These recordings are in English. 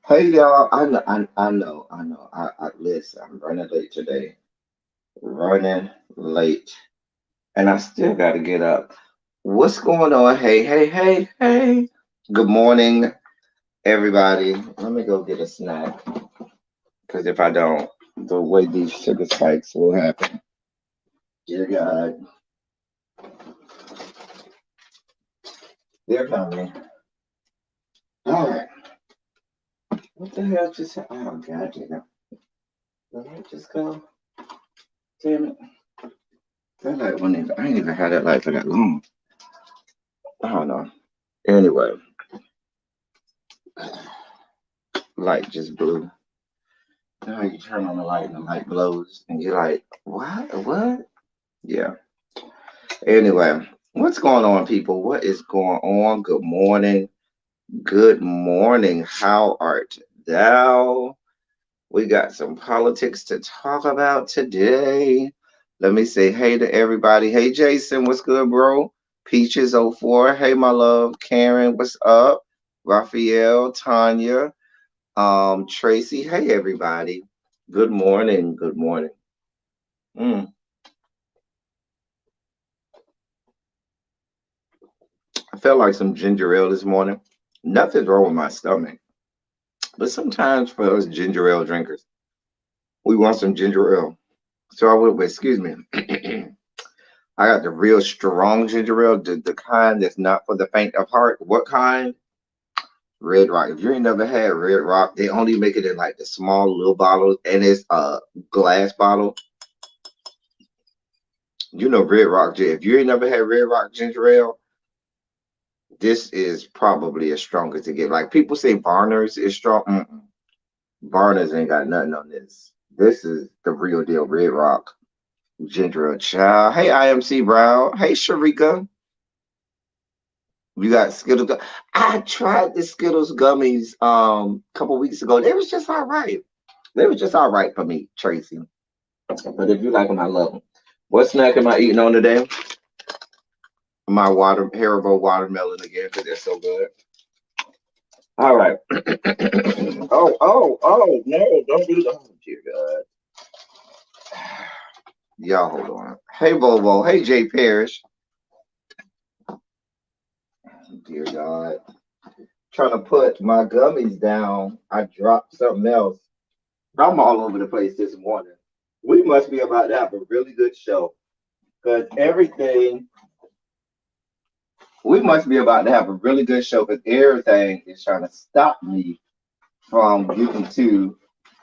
Hey y'all, I know. I listen. I'm running late today. Running late, and I still got to get up. What's going on? Hey, hey, hey, hey. Good morning, everybody. Let me go get a snack, because if I don't, the way these sugar spikes will happen. Dear God, they're coming. All right. What the hell just happened? Oh God, damn. Did I just go? Damn it. That light wasn't even, I ain't even had that light for that long. I don't know. Anyway, light just blew. Now you turn on the light and the light blows, and you're like, what? What? Yeah. Anyway, what's going on, people? What is going on? Good morning. Good morning. How art thou? We got some politics to talk about today. Let me say hey to everybody. Hey, Jason, what's good, bro? Peaches04. Hey, my love. Karen, what's up? Raphael, Tanya, Tracy. Hey, everybody. Good morning. Good morning. Mm, I felt like some ginger ale this morning. Nothing's wrong with my stomach, but sometimes for us ginger ale drinkers, we want some ginger ale. So I went with, excuse me, I got the real strong ginger ale, the kind that's not for the faint of heart. What kind? Red Rock. If you ain't never had Red Rock, they only make it in like the small little bottles, and it's a glass bottle. You know Red Rock. If you ain't never had Red Rock ginger ale, this is probably as strong as it get. Like people say Barner's is strong. Mm-mm. Barner's ain't got nothing on this. This is the real deal. Red Rock ginger ale. Child. Hey, IMC Brown. Hey, Sharika. We got Skittles. I tried the Skittles gummies a couple weeks ago. They was just all right. They was just all right for me, Tracy. But if you like them, I love them. What snack am I eating on today? My Haribo watermelon again because they're so good. All right. Oh, no, don't do that. Oh, dear God. Y'all hold on. Hey, Bobo. Hey, Jay Parrish. Dear God. Trying to put my gummies down. I dropped something else. I'm all over the place this morning. We must be about to have a really good show because we must be about to have a really good show because everything is trying to stop me from getting to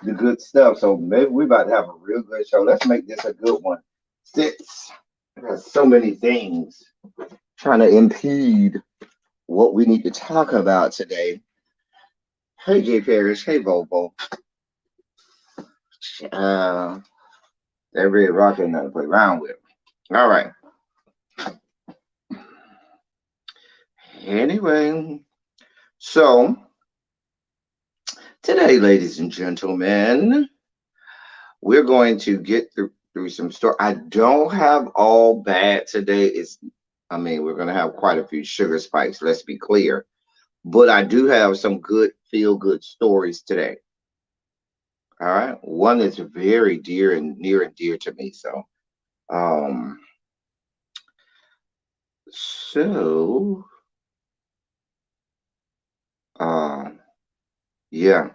the good stuff. So maybe we're about to have a real good show. Let's make this a good one. Six. There's so many things trying to impede what we need to talk about today. Hey, Jay Parrish. Hey, Bobo. Uh, that red rock ain't nothing to play around with. All right. Anyway, so today, ladies and gentlemen, we're going to get through some story. I don't have all bad today. I mean, we're going to have quite a few sugar spikes. Let's be clear, but I do have some good feel good stories today. All right, one that's very dear and near and dear to me. Um, so, um, yeah.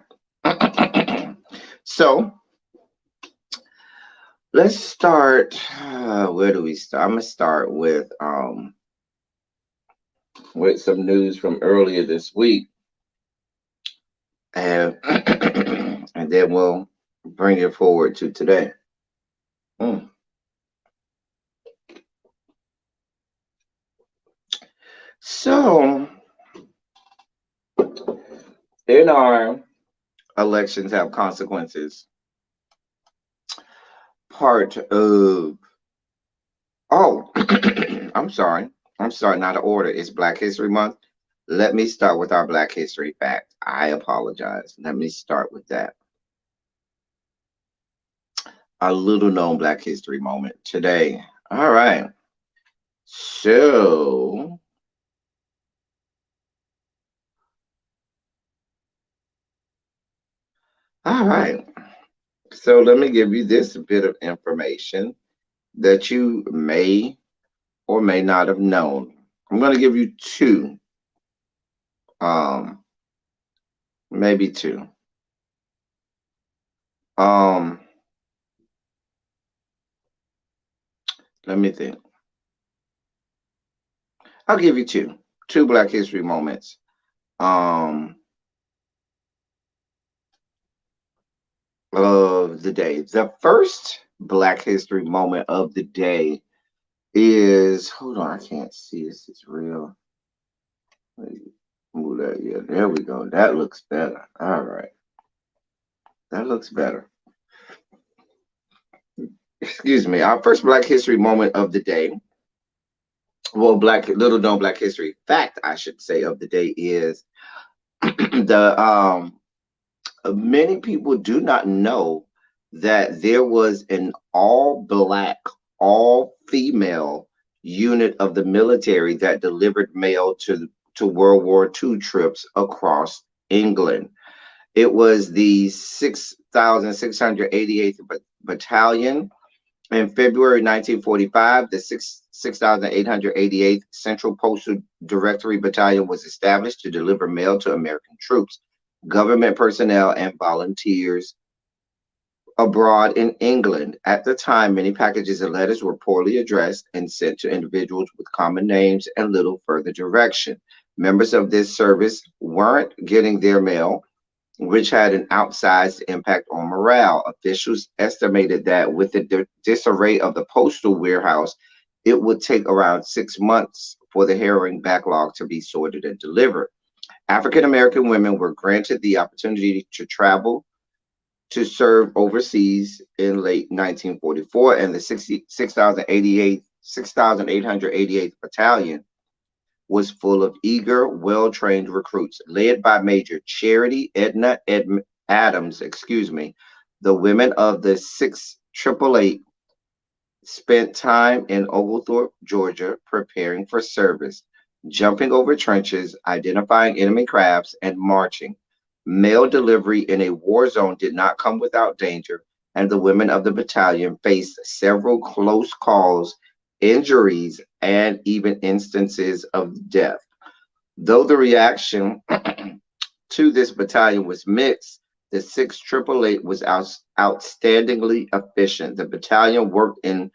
So let's start. Where do we start? I'm gonna start with some news from earlier this week, and and then we'll bring it forward to today. Mm. So, in our elections have consequences. Part of oh, I'm sorry. I'm starting out of order. It's Black History Month. Let me start with our Black History fact. I apologize. Let me start with that. A little known Black History moment today. All right. So, right. So let me give you this bit of information that you may or may not have known. I'm going to give you two, um, maybe two. Um, Let me think. I'll give you two Black History moments um, of the day. The first Black History moment of the day is, hold on, I can't see this. It's real. Let me move that. Yeah, there we go. That looks better. All right, that looks better. Excuse me. Our first Black History moment of the day, well, Black little known Black History fact, I should say, of the day is the many people do not know that there was an all black, all female unit of the military that delivered mail to World War II troops across England. It was the 6,688th Battalion. In February 1945, the 6,888th Central Postal Directory Battalion was established to deliver mail to American troops, government personnel, and volunteers abroad in England. At the time, many packages and letters were poorly addressed and sent to individuals with common names and little further direction. Members of this service weren't getting their mail, which had an outsized impact on morale. Officials estimated that with the disarray of the postal warehouse, it would take around 6 months for the harrowing backlog to be sorted and delivered. African American women were granted the opportunity to travel to serve overseas in late 1944, and the 6,888th Battalion was full of eager, well-trained recruits, led by Major Charity Adams. Excuse me. The women of the 6,888 spent time in Oglethorpe, Georgia, preparing for service, jumping over trenches, identifying enemy crafts, and marching. Mail delivery in a war zone did not come without danger, and the women of the battalion faced several close calls, injuries, and even instances of death. Though the reaction to this battalion was mixed, the 6,888 was outstandingly efficient. The battalion worked in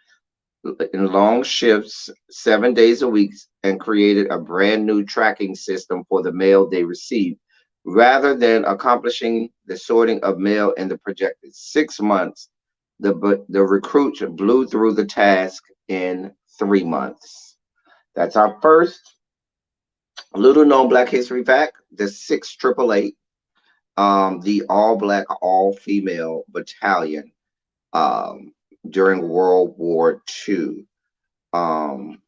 long shifts, 7 days a week, and created a brand new tracking system for the mail they received. Rather than accomplishing the sorting of mail in the projected 6 months, the recruits blew through the task in 3 months. That's our first little known Black History fact. The 6,888, the all Black, all female battalion um, during World War II. Um,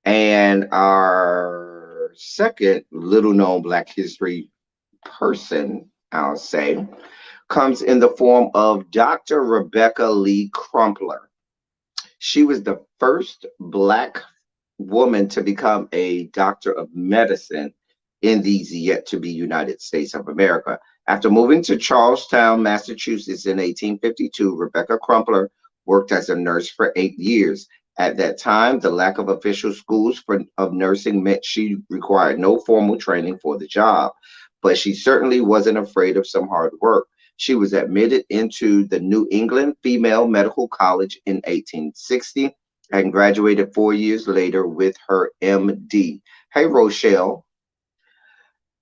and our second little known Black History person, I'll say, comes in the form of Dr. Rebecca Lee Crumpler. She was the first Black woman to become a doctor of medicine in these yet to be United States of America. After moving to Charlestown, Massachusetts in 1852, Rebecca Crumpler worked as a nurse for 8 years. At that time, the lack of official schools of nursing meant she required no formal training for the job, but she certainly wasn't afraid of some hard work. She was admitted into the New England Female Medical College in 1860 and graduated 4 years later with her MD. Hey, Rochelle.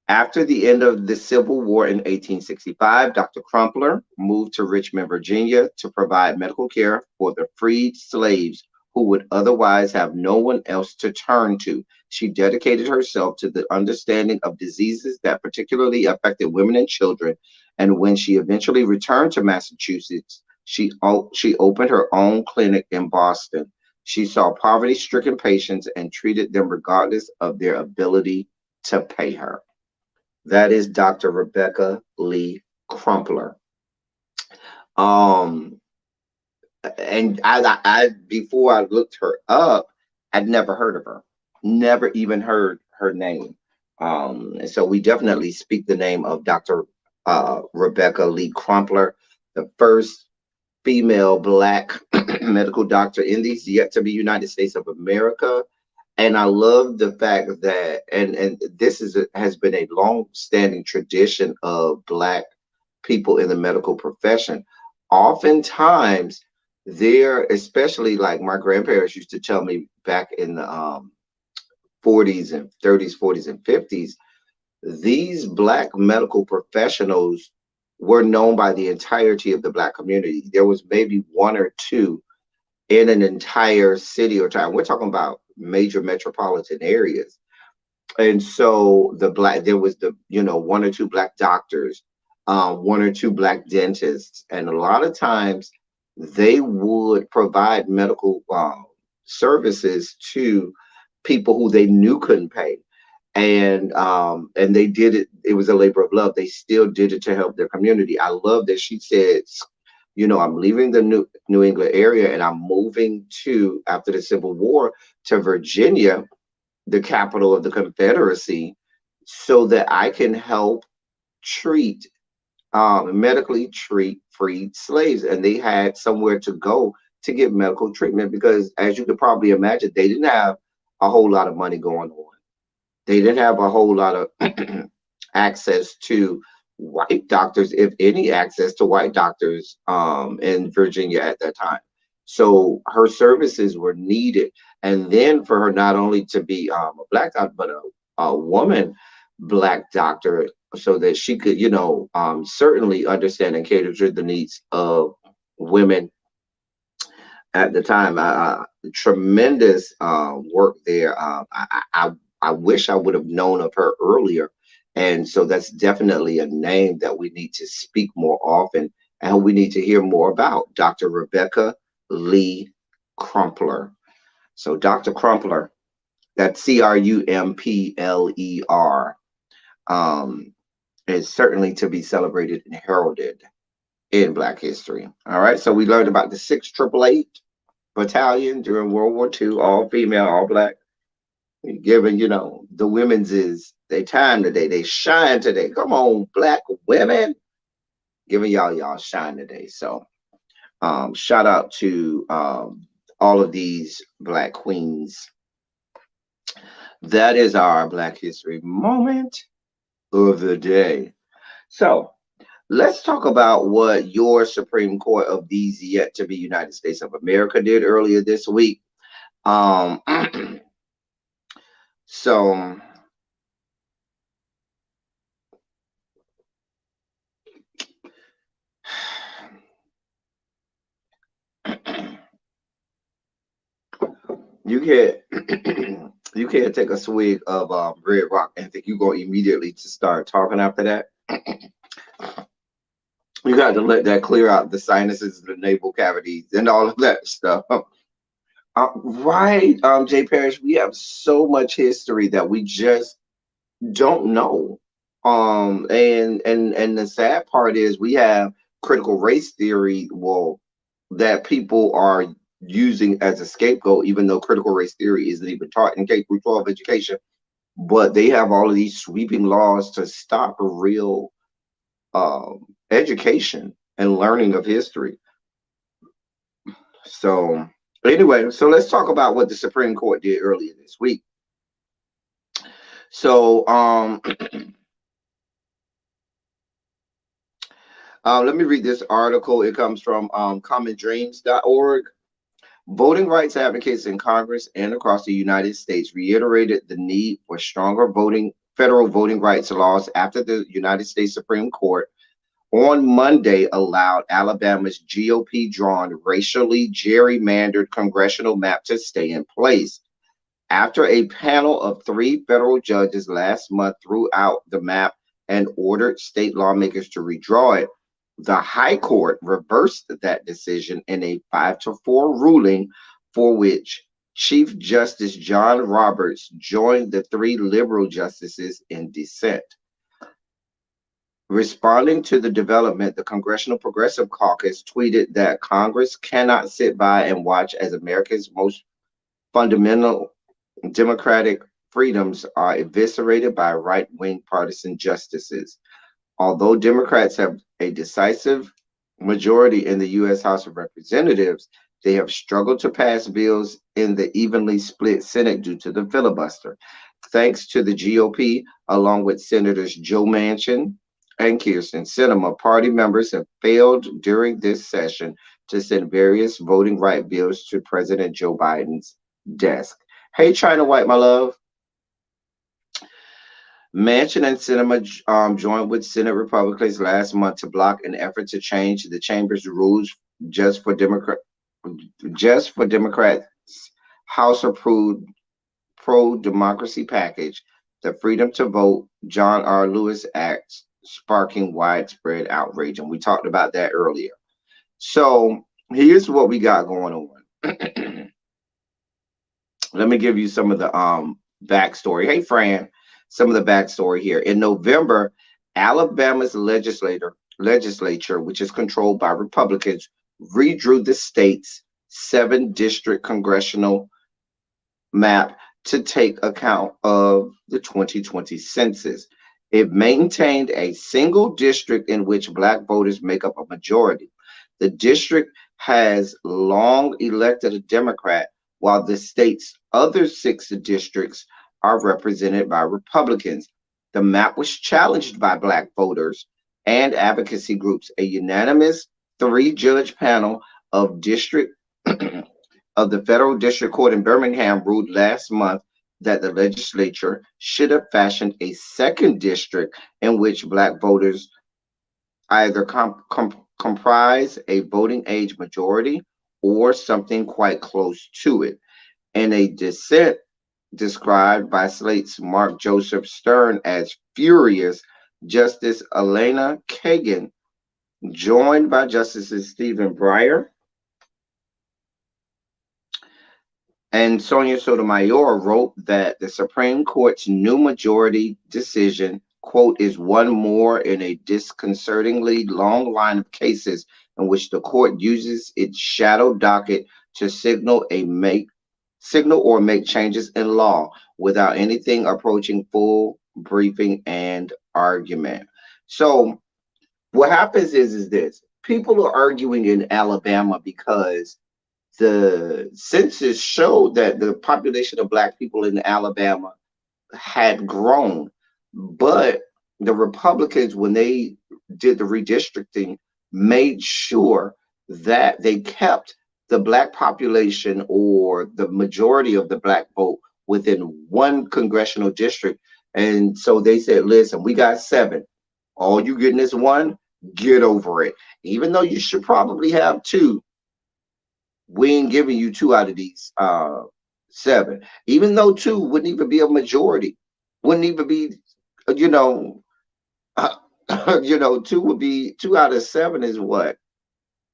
After the end of the Civil War in 1865, Dr. Crumpler moved to Richmond, Virginia to provide medical care for the freed slaves who would otherwise have no one else to turn to. She dedicated herself to the understanding of diseases that particularly affected women and children, and when she eventually returned to Massachusetts, she opened her own clinic in Boston. She saw poverty-stricken patients and treated them regardless of their ability to pay her. That is Dr. Rebecca Lee Crumpler. Um, and I before I looked her up, I'd never heard of her, never even heard her name. And so we definitely speak the name of Dr. Rebecca Lee Crumpler, the first female Black medical doctor in these yet to be United States of America. And I love the fact that, and this has been a long-standing tradition of Black people in the medical profession. Oftentimes, there, especially like my grandparents used to tell me back in the 40s and 30s, 40s and 50s, these Black medical professionals were known by the entirety of the Black community. There was maybe one or two in an entire city or town. We're talking about major metropolitan areas. And so there was one or two Black doctors, one or two Black dentists, and a lot of times they would provide medical services to people who they knew couldn't pay, and they did it. It was a labor of love. They still did it to help their community. I love that she said, I'm leaving the New England area and I'm moving to, after the Civil War, to Virginia, the capital of the Confederacy, so that I can help treat, medically treat freed slaves. And they had somewhere to go to get medical treatment because, as you could probably imagine, they didn't have a whole lot of money going on. They didn't have a whole lot of access to white doctors, if any access to white doctors in Virginia at that time. So her services were needed. And then for her not only to be a Black doctor, but a woman Black doctor, so that she could, certainly understand and cater to the needs of women at the time. Tremendous work there. I wish I would have known of her earlier. And so that's definitely a name that we need to speak more often and we need to hear more about. Dr. Rebecca Lee Crumpler. So Dr. Crumpler, that's Crumpler, is certainly to be celebrated and heralded in Black history. All right. So we learned about the 688 Battalion during World War II, all female, all Black. Given, the women's is they time today, they shine today. Come on, Black women, giving y'all shine today. So shout out to all of these Black queens. That is our Black History moment of the day. So let's talk about what your Supreme Court of these yet to be United States of America did earlier this week. So you can't you can't take a swig of Red Rock and think you're going immediately to start talking after that. You got to let that clear out the sinuses, the nasal cavities, and all of that stuff. Right, Jay Parrish, we have so much history that we just don't know. And the sad part is we have critical race theory, well, that people are using as a scapegoat, even though critical race theory isn't even taught in K through 12 education. But they have all of these sweeping laws to stop real education and learning of history. So anyway, so let's talk about what the Supreme Court did earlier this week. So let me read this article. It comes from commondreams.org. Voting rights advocates in Congress and across the United States reiterated the need for stronger federal voting rights laws after the United States Supreme Court on Monday allowed Alabama's GOP-drawn, racially gerrymandered congressional map to stay in place. After a panel of 3 federal judges last month threw out the map and ordered state lawmakers to redraw it, the High Court reversed that decision in a 5-4 ruling, for which Chief Justice John Roberts joined the 3 liberal justices in dissent. Responding to the development, the Congressional Progressive Caucus tweeted that Congress cannot sit by and watch as America's most fundamental democratic freedoms are eviscerated by right-wing partisan justices. Although Democrats have a decisive majority in the U.S. House of Representatives, they have struggled to pass bills in the evenly split Senate due to the filibuster. Thanks to the GOP, along with Senators Joe Manchin and Kirsten Sinema, party members have failed during this session to send various voting right bills to President Joe Biden's desk. Hey, China White, my love. Manchin and Sinema joined with Senate Republicans last month to block an effort to change the chamber's rules just for Democrat, just for Democrats' House-approved pro-democracy package, the Freedom to Vote John R. Lewis Act, sparking widespread outrage, and we talked about that earlier. So here's what we got going on. Let me give you some of the backstory. Hey, Fran, some of the backstory here. In November, Alabama's legislature, which is controlled by Republicans, redrew the state's 7-district congressional map to take account of the 2020 census. It maintained a single district in which Black voters make up a majority. The district has long elected a Democrat, while the state's other 6 districts are represented by Republicans. The map was challenged by Black voters and advocacy groups. A unanimous 3-judge panel of district of the Federal District Court in Birmingham ruled last month that the legislature should have fashioned a second district in which Black voters either comprise a voting age majority or something quite close to it. In a dissent described by Slate's Mark Joseph Stern as furious, Justice Elena Kagan, joined by Justices Stephen Breyer and Sonia Sotomayor, wrote that the Supreme Court's new majority decision, quote, is one more in a disconcertingly long line of cases in which the court uses its shadow docket to signal or make changes in law without anything approaching full briefing and argument. So what happens is this: people are arguing in Alabama because the census showed that the population of Black people in Alabama had grown, but the Republicans, when they did the redistricting, made sure that they kept the Black population or the majority of the Black vote within one congressional district. And so they said, listen, we got 7. All you getting is 1, get over it. Even though you should probably have 2, we ain't giving you 2 out of these 7. Even though 2 wouldn't even be a majority, wouldn't even be, you know, 2 would be 2 out of 7 is what?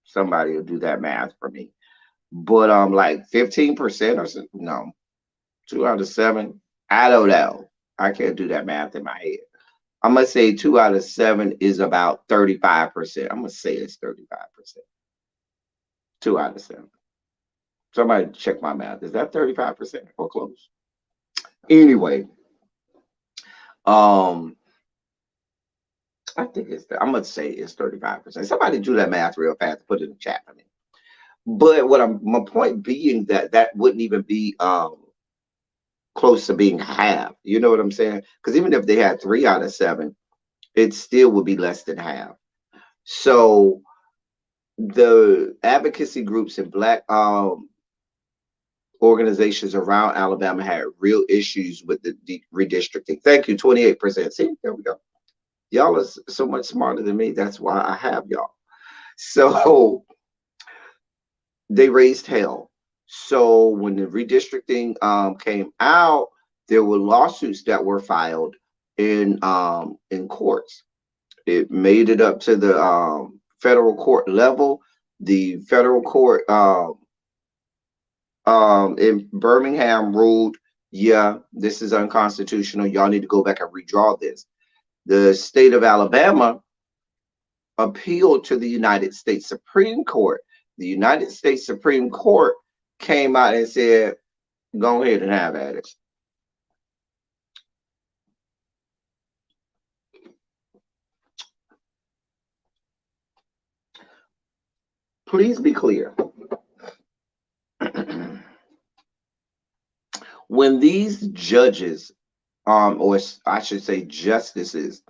Somebody will do that math for me. But like 15% or something. No, 2 out of 7. I don't know. I can't do that math in my head. I'm gonna say 2 out of 7 is about 35%. I'm gonna say it's 35%. 2 out of 7. Somebody check my math. Is that 35% or close? Anyway, I think I'm gonna say it's 35%. Somebody do that math real fast. Put it in the chat for me. But my point being that wouldn't even be close to being half. You know what I'm saying? Because even if they had 3 out of 7, it still would be less than half. So the advocacy groups and Black organizations around Alabama had real issues with the redistricting. Thank you, 28%. See, there we go. Y'all are so much smarter than me. That's why I have y'all. So they raised hell. So when the redistricting came out, there were lawsuits that were filed in courts. It made it up to the federal court level. The federal court in Birmingham ruled, yeah, this is unconstitutional. Y'all need to go back and redraw this. The state of Alabama appealed to the United States Supreme Court. The United States Supreme Court came out and said, go ahead and have at it. Please be clear. When these judges, or I should say justices,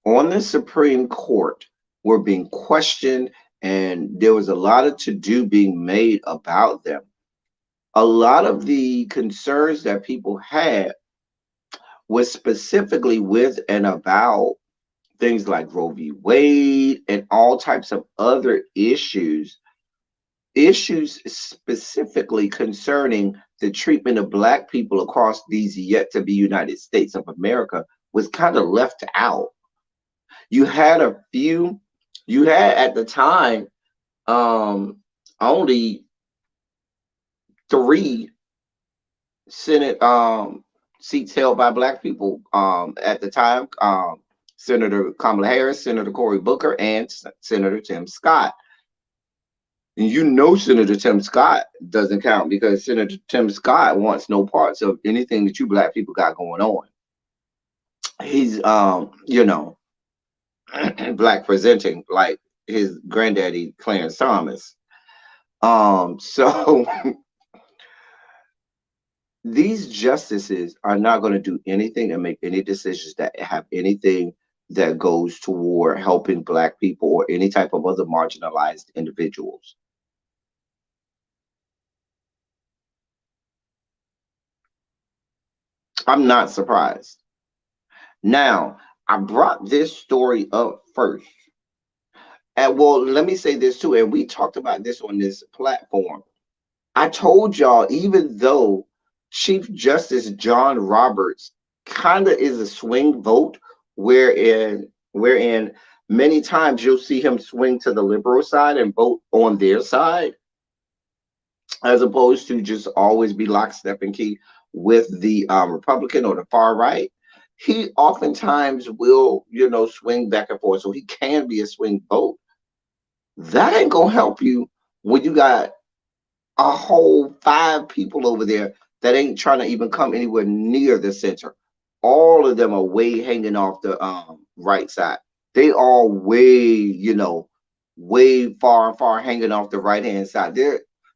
on the Supreme Court were being questioned, and there was a lot of to do being made about them. A lot of the concerns that people had was specifically with and about things like Roe v. Wade and all types of other issues specifically concerning the treatment of Black people across these yet to be United States of America was kind of left out. You had a few, you had at the time only three Senate seats held by Black people at the time. Senator Kamala Harris, Senator Cory Booker, and Senator Tim Scott. And you know Senator Tim Scott doesn't count because Senator Tim Scott wants no parts of anything that you Black people got going on. He's Black presenting like his granddaddy Clarence Thomas. So these justices are not going to do anything and make any decisions that have anything that goes toward helping Black people or any type of other marginalized individuals. I'm not surprised. Now, I brought this story up first. And well, let me say this too, and we talked about this on this platform. I told y'all, even though Chief Justice John Roberts kind of is a swing vote, wherein many times you'll see him swing to the liberal side and vote on their side, as opposed to just always be lockstep and key with the Republican or the far right. He oftentimes will, swing back and forth. So he can be a swing vote. That ain't gonna help you when you got a whole five people over there that ain't trying to even come anywhere near the center. All of them are way hanging off the right side. They all way far hanging off the right hand side.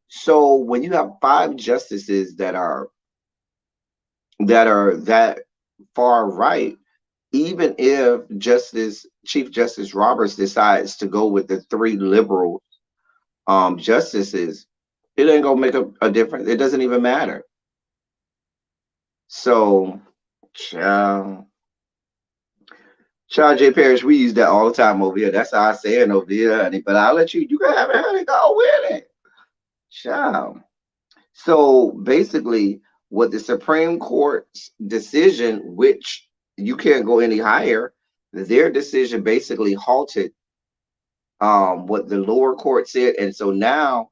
So when you have five justices that far right, even if Chief Justice Roberts decides to go with the three liberal justices, it ain't gonna make a difference. It doesn't even matter. So, child, J. Parrish, we use that all the time over here. That's our saying over here, honey. But I'll let you. You can have it, honey. Go with it, child. So basically, what the Supreme Court's decision, which you can't go any higher, their decision basically halted what the lower court said, and so now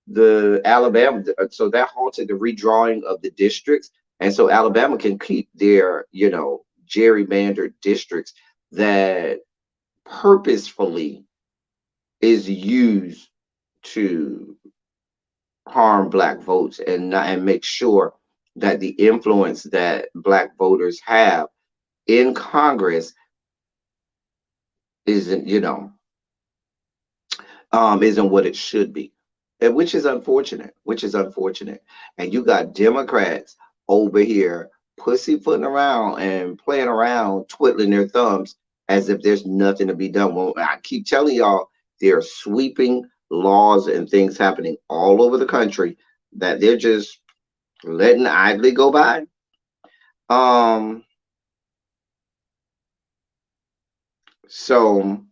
the Alabama, so that halted the redrawing of the districts, and so Alabama can keep their gerrymandered districts that purposefully is used to harm Black votes and make sure that the influence that Black voters have in Congress isn't isn't what it should be, and which is unfortunate. And you got Democrats over here pussyfooting around and playing around, twiddling their thumbs as if there's nothing to be done. Well, I keep telling y'all, there are sweeping laws and things happening all over the country that they're just letting idly go by. So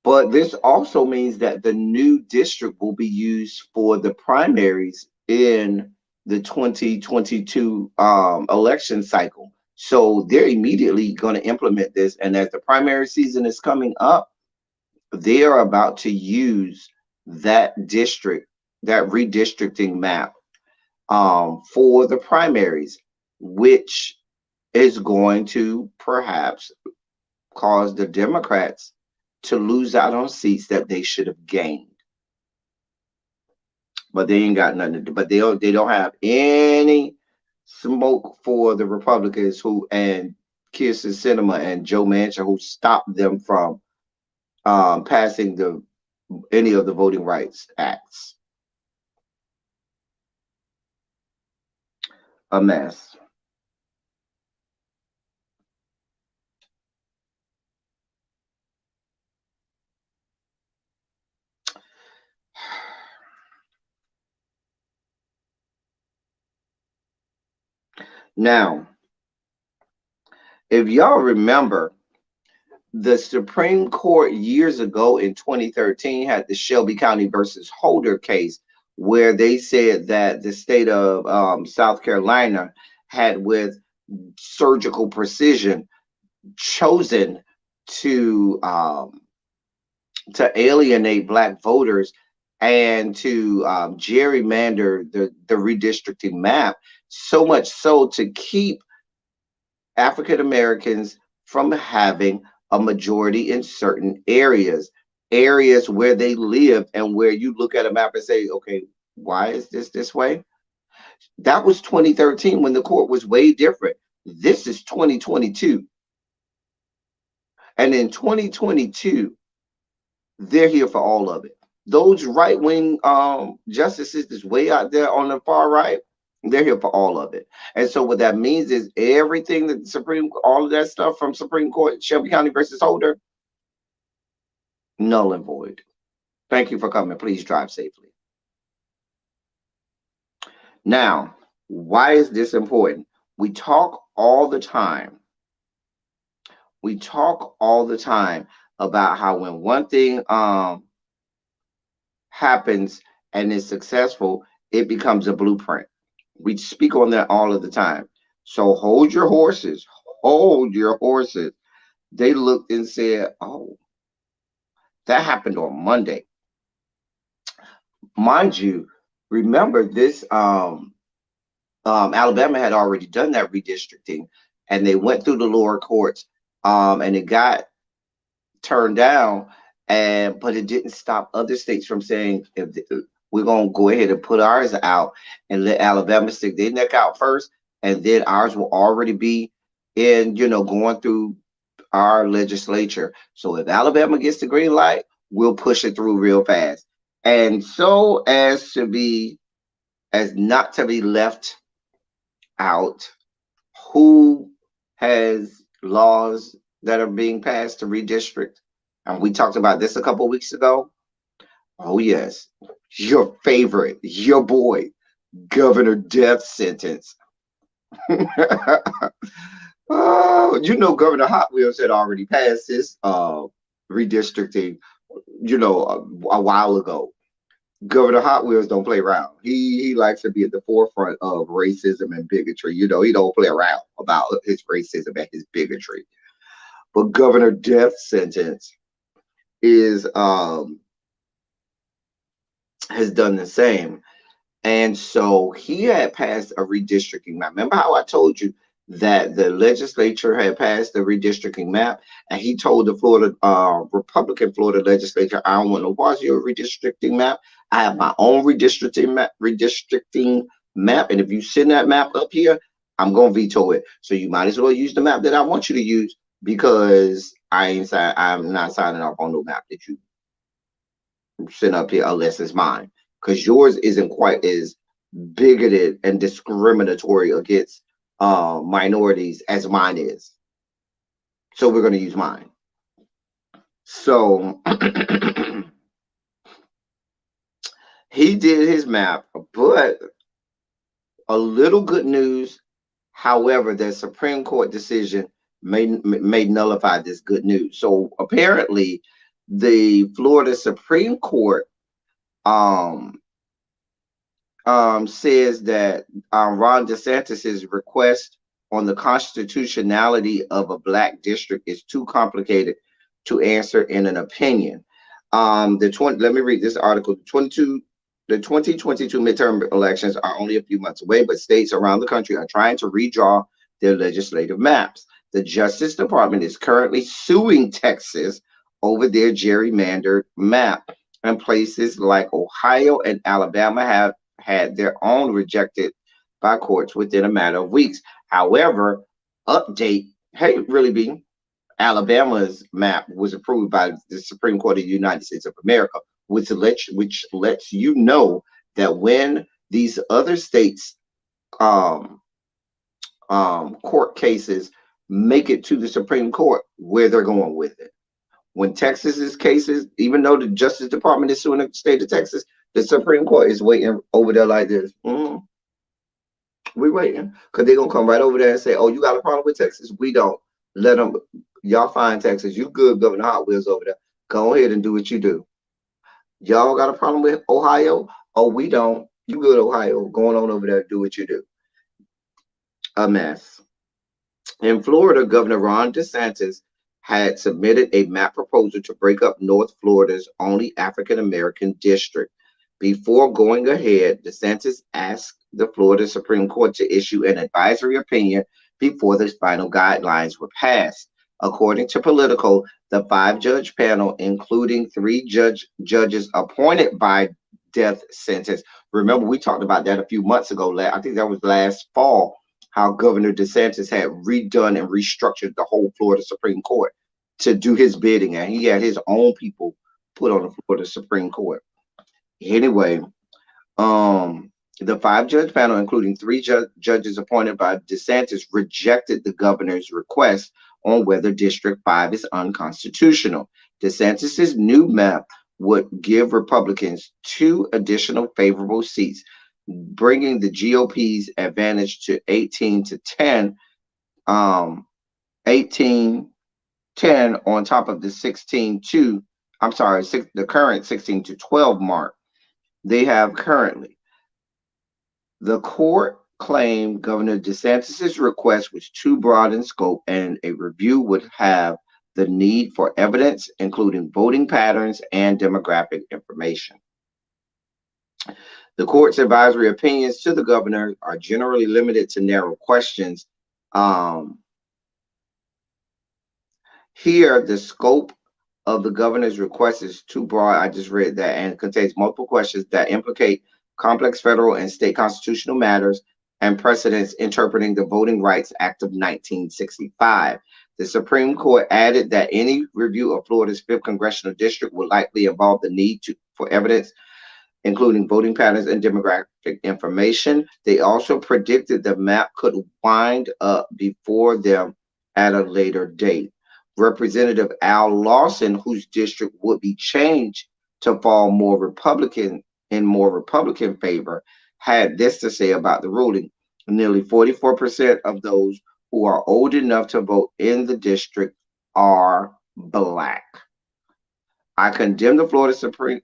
but this also means that the new district will be used for the primaries in the 2022 election cycle. So they're immediately going to implement this. And as the primary season is coming up, they are about to use that district, that redistricting map for the primaries, which is going to perhaps cause the Democrats to lose out on seats that they should have gained. But they ain't got nothing to do. But they don't have any smoke for the Republicans who and Kirsten Sinema and Joe Manchin who stopped them from passing the any of the voting rights acts. A mess. Now, if y'all remember, the Supreme Court years ago in 2013 had the Shelby County versus Holder case, where they said that the state of South Carolina had, with surgical precision, chosen to alienate black voters and to gerrymander the redistricting map, so much so to keep African Americans from having a majority in certain areas where they live, and where you look at a map and say, okay, why is this way? That was 2013 when the court was way different. This is 2022. And in 2022, they're here for all of it. Those right-wing justices that's way out there on the far right, they're here for all of it. And so what that means is everything that all of that stuff from Supreme Court, Shelby County versus Holder, null and void. Thank you for coming. Please drive safely. Now, why is this important? We talk all the time. We talk all the time about how when one thing happens and is successful, it becomes a blueprint. We speak on that all of the time. So hold your horses. Hold your horses. They looked and said, oh, that happened on Monday. Mind you, remember this, Alabama had already done that redistricting, and they went through the lower courts, and it got turned down, but it didn't stop other states from saying, if we're going to go ahead and put ours out and let Alabama stick their neck out first, and then ours will already be in, going through our legislature. So if Alabama gets the green light, we'll push it through real fast. And so as not to be left out, who has laws that are being passed to redistrict? And we talked about this a couple of weeks ago. Oh yes, your favorite, your boy, Governor Death Sentence. Governor Hot Wheels had already passed this redistricting, a while ago. Governor Hot Wheels don't play around. He likes to be at the forefront of racism and bigotry. He don't play around about his racism and his bigotry. But Governor Death Sentence has done the same. And so he had passed a redistricting map. Remember how I told you that the legislature had passed the redistricting map, and he told the Republican Florida legislature, I don't want no parts of your redistricting map. I have my own redistricting map, and if you send that map up here, I'm gonna veto it. So you might as well use the map that I want you to use, because I'm not signing off on no map that you send up here unless it's mine, because yours isn't quite as bigoted and discriminatory against minorities as mine is. So we're going to use mine. So he did his map, but a little good news. However, the Supreme Court decision may nullify this good news. So apparently the Florida Supreme Court says that Ron DeSantis's request on the constitutionality of a black district is too complicated to answer in an opinion. Let me read this article. The 2022 midterm elections are only a few months away, but states around the country are trying to redraw their legislative maps. The Justice Department is currently suing Texas over their gerrymandered map, and places like Ohio and Alabama have had their own rejected by courts within a matter of weeks. However, update, hey, really be, Alabama's map was approved by the Supreme Court of the United States of America, which lets you know that when these other states um, court cases make it to the Supreme Court, where they're going with it. When Texas's cases, even though the Justice Department is suing the state of Texas, the Supreme Court is waiting over there like this. We waiting because they're gonna come right over there and say, "Oh, you got a problem with Texas? We don't. Let them. Y'all find Texas. You good, Governor Hot Wheels over there. Go ahead and do what you do. Y'all got a problem with Ohio? Oh, we don't. You good, Ohio? Going on over there, do what you do. A mess. In Florida, Governor Ron DeSantis had submitted a map proposal to break up North Florida's only African American district. Before going ahead, DeSantis asked the Florida Supreme Court to issue an advisory opinion before the final guidelines were passed. According to Politico, the five-judge panel, including three judges appointed by death sentence. Remember, we talked about that a few months ago. I think that was last fall, how Governor DeSantis had redone and restructured the whole Florida Supreme Court to do his bidding, and he had his own people put on the Florida Supreme Court. Anyway, the five-judge panel, including three judges appointed by DeSantis, rejected the governor's request on whether District 5 is unconstitutional. DeSantis's new map would give Republicans two additional favorable seats, bringing the GOP's advantage to 18-10, 18-10 on top of the 16-2, I'm sorry, the current 16-12 mark they have currently. The court claimed Governor DeSantis' request was too broad in scope, and a review would have the need for evidence, including voting patterns and demographic information. The court's advisory opinions to the governor are generally limited to narrow questions. Here, the scope of the governor's request is too broad. I just read that, and contains multiple questions that implicate complex federal and state constitutional matters and precedents interpreting the Voting Rights Act of 1965. The Supreme Court added that any review of Florida's 5th congressional district would likely involve the need for evidence, including voting patterns and demographic information. They also predicted the map could wind up before them at a later date. Representative Al Lawson, whose district would be changed to fall more Republican favor, had this to say about the ruling. Nearly 44% of those who are old enough to vote in the district are Black. I commend the Florida Supreme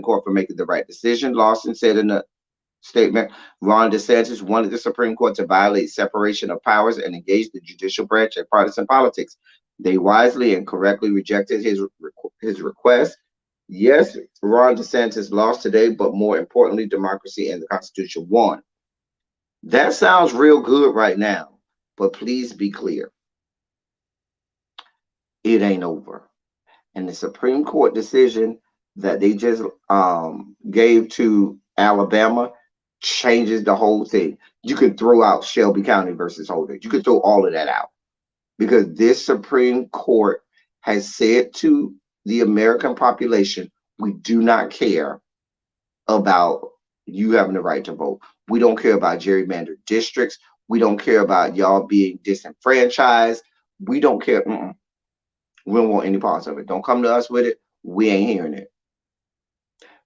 Court for making the right decision, Lawson said in a statement. Ron DeSantis wanted the Supreme Court to violate separation of powers and engage the judicial branch in partisan politics. They wisely and correctly rejected his request. Yes, Ron DeSantis lost today, but more importantly, democracy and the Constitution won. That sounds real good right now, but please be clear. It ain't over. And the Supreme Court decision that they just gave to Alabama changes the whole thing. You can throw out Shelby County versus Holder. You can throw all of that out, because this Supreme Court has said to the American population, we do not care about you having the right to vote. We don't care about gerrymandered districts. We don't care about y'all being disenfranchised. We don't care. We don't want any parts of it. Don't come to us with it. We ain't hearing it.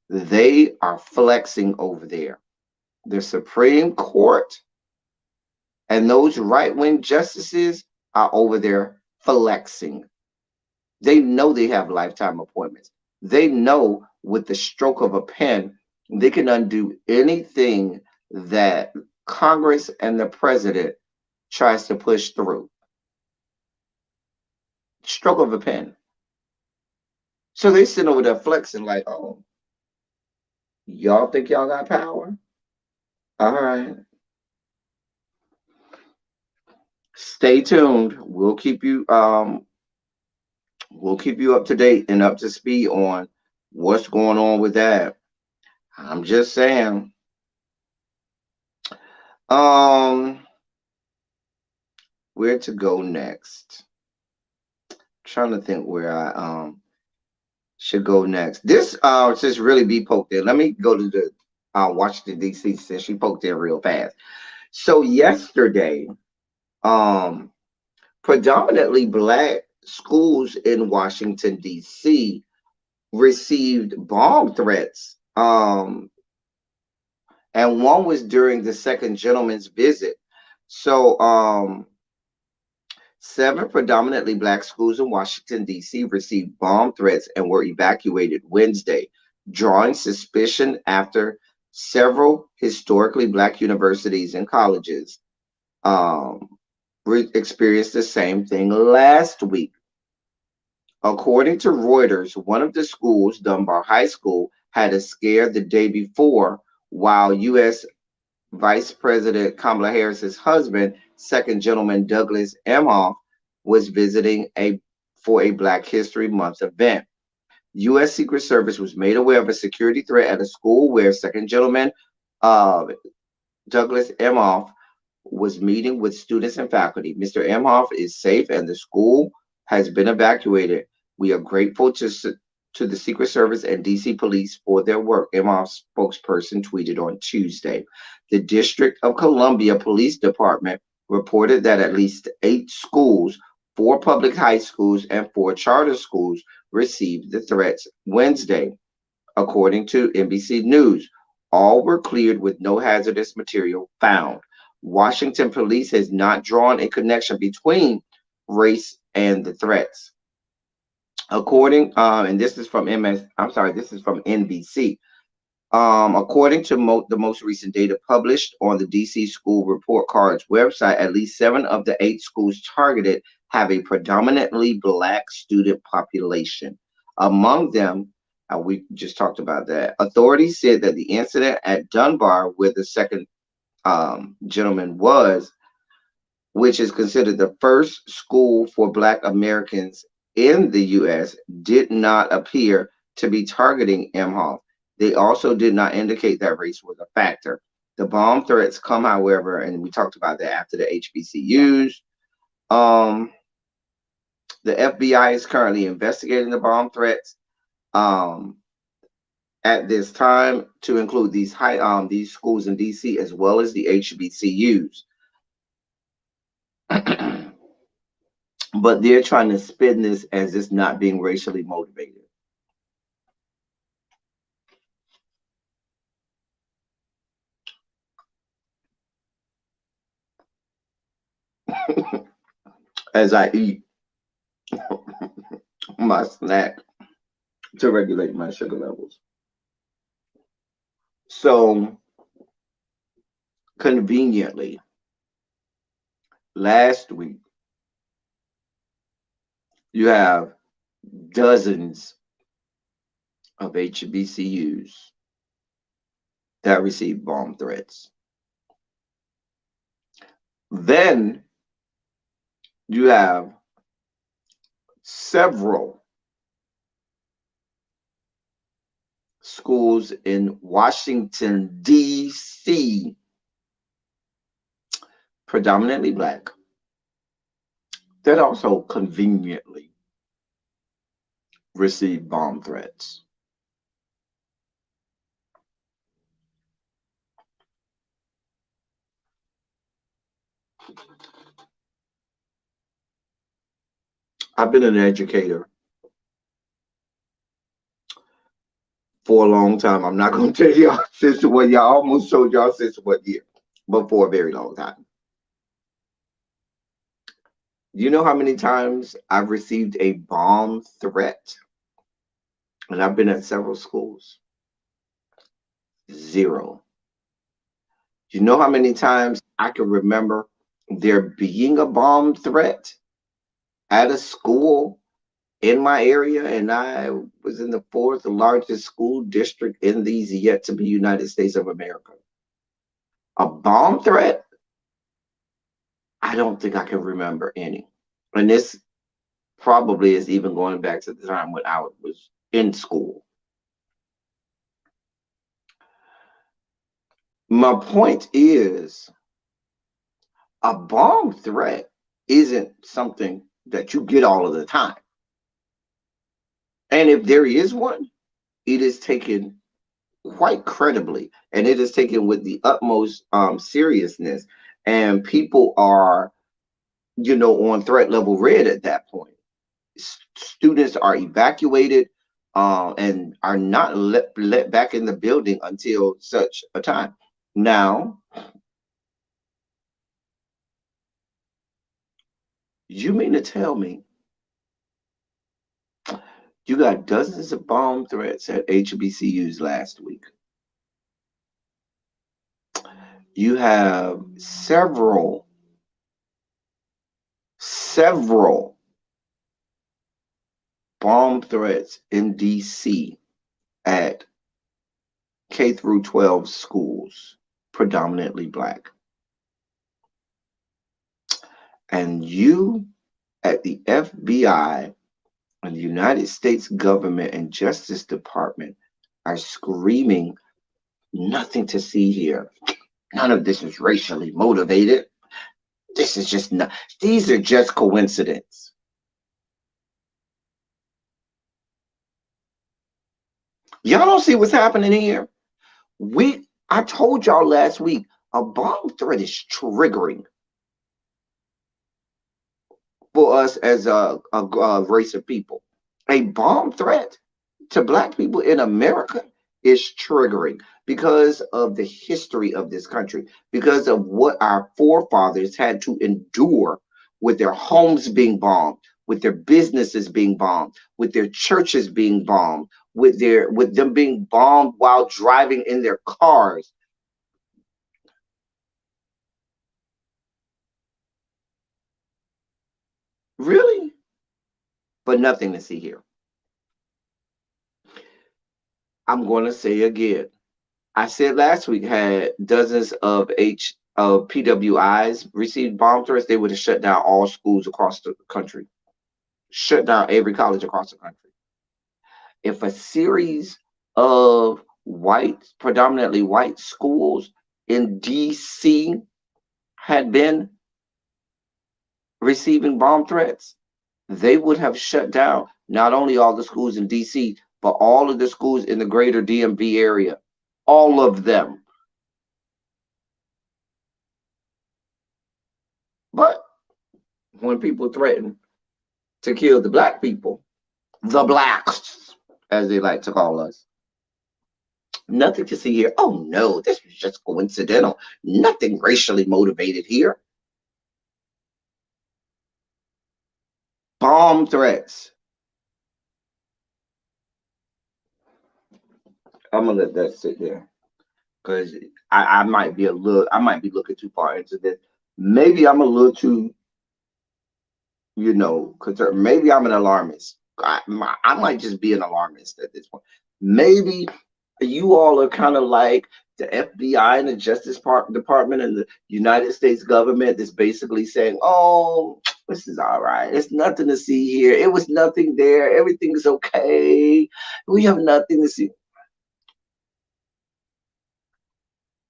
They are flexing over there. The Supreme Court and those right-wing justices are over there flexing. They know they have lifetime appointments. They know with the stroke of a pen, they can undo anything that Congress and the president tries to push through. Stroke of a pen. So they sit over there flexing like, oh, y'all think y'all got power? All right. Stay tuned. We'll keep you up to date and up to speed on what's going on with that. I'm just saying. Um, where to go next? Trying to think where I should go next. This just really be poked in. Let me go to the Washington D.C. since she poked in real fast. So yesterday, um, predominantly black schools in Washington D.C. received bomb threats. And one was during the second gentleman's visit. So, seven predominantly black schools in Washington, D.C. received bomb threats and were evacuated Wednesday, drawing suspicion after several historically black universities and colleges um, experienced the same thing last week. According to Reuters, one of the schools, Dunbar High School, had a scare the day before while U.S. Vice President Kamala Harris's husband, second gentleman Douglas Emhoff, was visiting for a Black History Month event. U.S. Secret Service was made aware of a security threat at a school where second gentleman uh, Douglas Emhoff was meeting with students and faculty. Mr. Emhoff is safe and the school has been evacuated. We are grateful to the Secret Service and DC Police for their work, Emhoff's spokesperson tweeted on Tuesday. The District of Columbia Police Department reported that at least 8 schools, 4 public high schools, and 4 charter schools received the threats Wednesday. According to NBC News, all were cleared with no hazardous material found. Washington police has not drawn a connection between race and the threats. According, and this is from I'm sorry, this is from NBC. According to the most recent data published on the DC School Report Card's website, at least 7 of the 8 schools targeted have a predominantly black student population. Among them, we just talked about that. Authorities said that the incident at Dunbar, where the second gentleman was, which is considered the first school for Black Americans in the U.S., did not appear to be targeting Emhoff. They also did not indicate that race was a factor. The bomb threats come, however, and we talked about that after the HBCUs. Um, the FBI is currently investigating the bomb threats um, at this time to include these schools in DC as well as the HBCUs. But they're trying to spin this as it's not being racially motivated. As I eat my snack to regulate my sugar levels. So conveniently, last week you have dozens of HBCUs that received bomb threats. Then you have several schools in Washington, D.C., predominantly black, that also conveniently received bomb threats. I've been an educator for a long time. I'm not going to tell y'all since what y'all almost showed y'all since what year, but for a very long time. Do you know how many times I've received a bomb threat? And I've been at several schools. 0. Do you know how many times I can remember there being a bomb threat at a school in my area, and I was in the 4th largest school district in these yet to be United States of America? A bomb threat? I don't think I can remember any. And this probably is even going back to the time when I was in school. My point is, A bomb threat isn't something that you get all of the time. And if there is one, it is taken quite credibly, and it is taken with the utmost seriousness. And people are, on threat level red at that point. Students are evacuated and are not let back in the building until such a time. Now, you mean to tell me you got dozens of bomb threats at HBCUs last week? You have several bomb threats in DC at K through 12 schools, predominantly black. And you at the FBI and the United States government and Justice Department are screaming, nothing to see here. None of this is racially motivated. This is just not, these are just coincidence. Y'all don't see what's happening here? I told y'all last week, a bomb threat is triggering for us as a race of people. A bomb threat to black people in America is triggering because of the history of this country, because of what our forefathers had to endure with their homes being bombed, with their businesses being bombed, with their churches being bombed, with them being bombed while driving in their cars. Really? But nothing to see here. I'm going to say again. I said last week, had dozens of PWIs received bomb threats, they would have shut down all schools across the country, shut down every college across the country. If a series of predominantly white schools in DC had been receiving bomb threats, they would have shut down not only all the schools in DC, but all of the schools in the greater DMV area. All of them. But when people threaten to kill the black people, the blacks, as they like to call us, nothing to see here. Oh no, this was just coincidental. Nothing racially motivated here. Bomb threats. I'm gonna let that sit there because I might be looking too far into this. Maybe I'm a little too, concerned. Maybe I'm an alarmist. I might just be an alarmist at this point. Maybe you all are kind of like the FBI and the Department and the United States government that's basically saying, oh, this is all right. It's nothing to see here. It was nothing there. Everything's okay. We have nothing to see.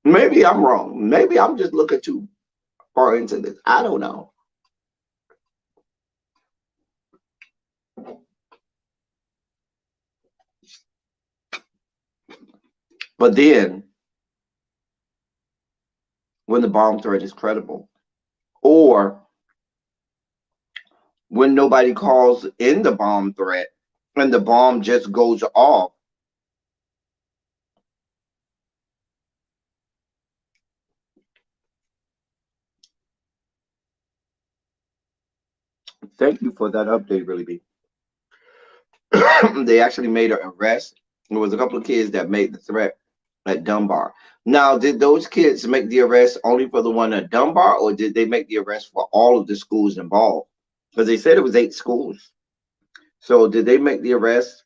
Maybe I'm wrong. Maybe I'm just looking too far into this. I don't know. But then when the bomb threat is credible, or when nobody calls in the bomb threat and the bomb just goes off. Thank you for that update, really be. They actually made an arrest. There was a couple of kids that made the threat at Dunbar. Now, did those kids make the arrest only for the one at Dunbar, or did they make the arrest for all of the schools involved? Because they said it was 8 schools. So did they make the arrest?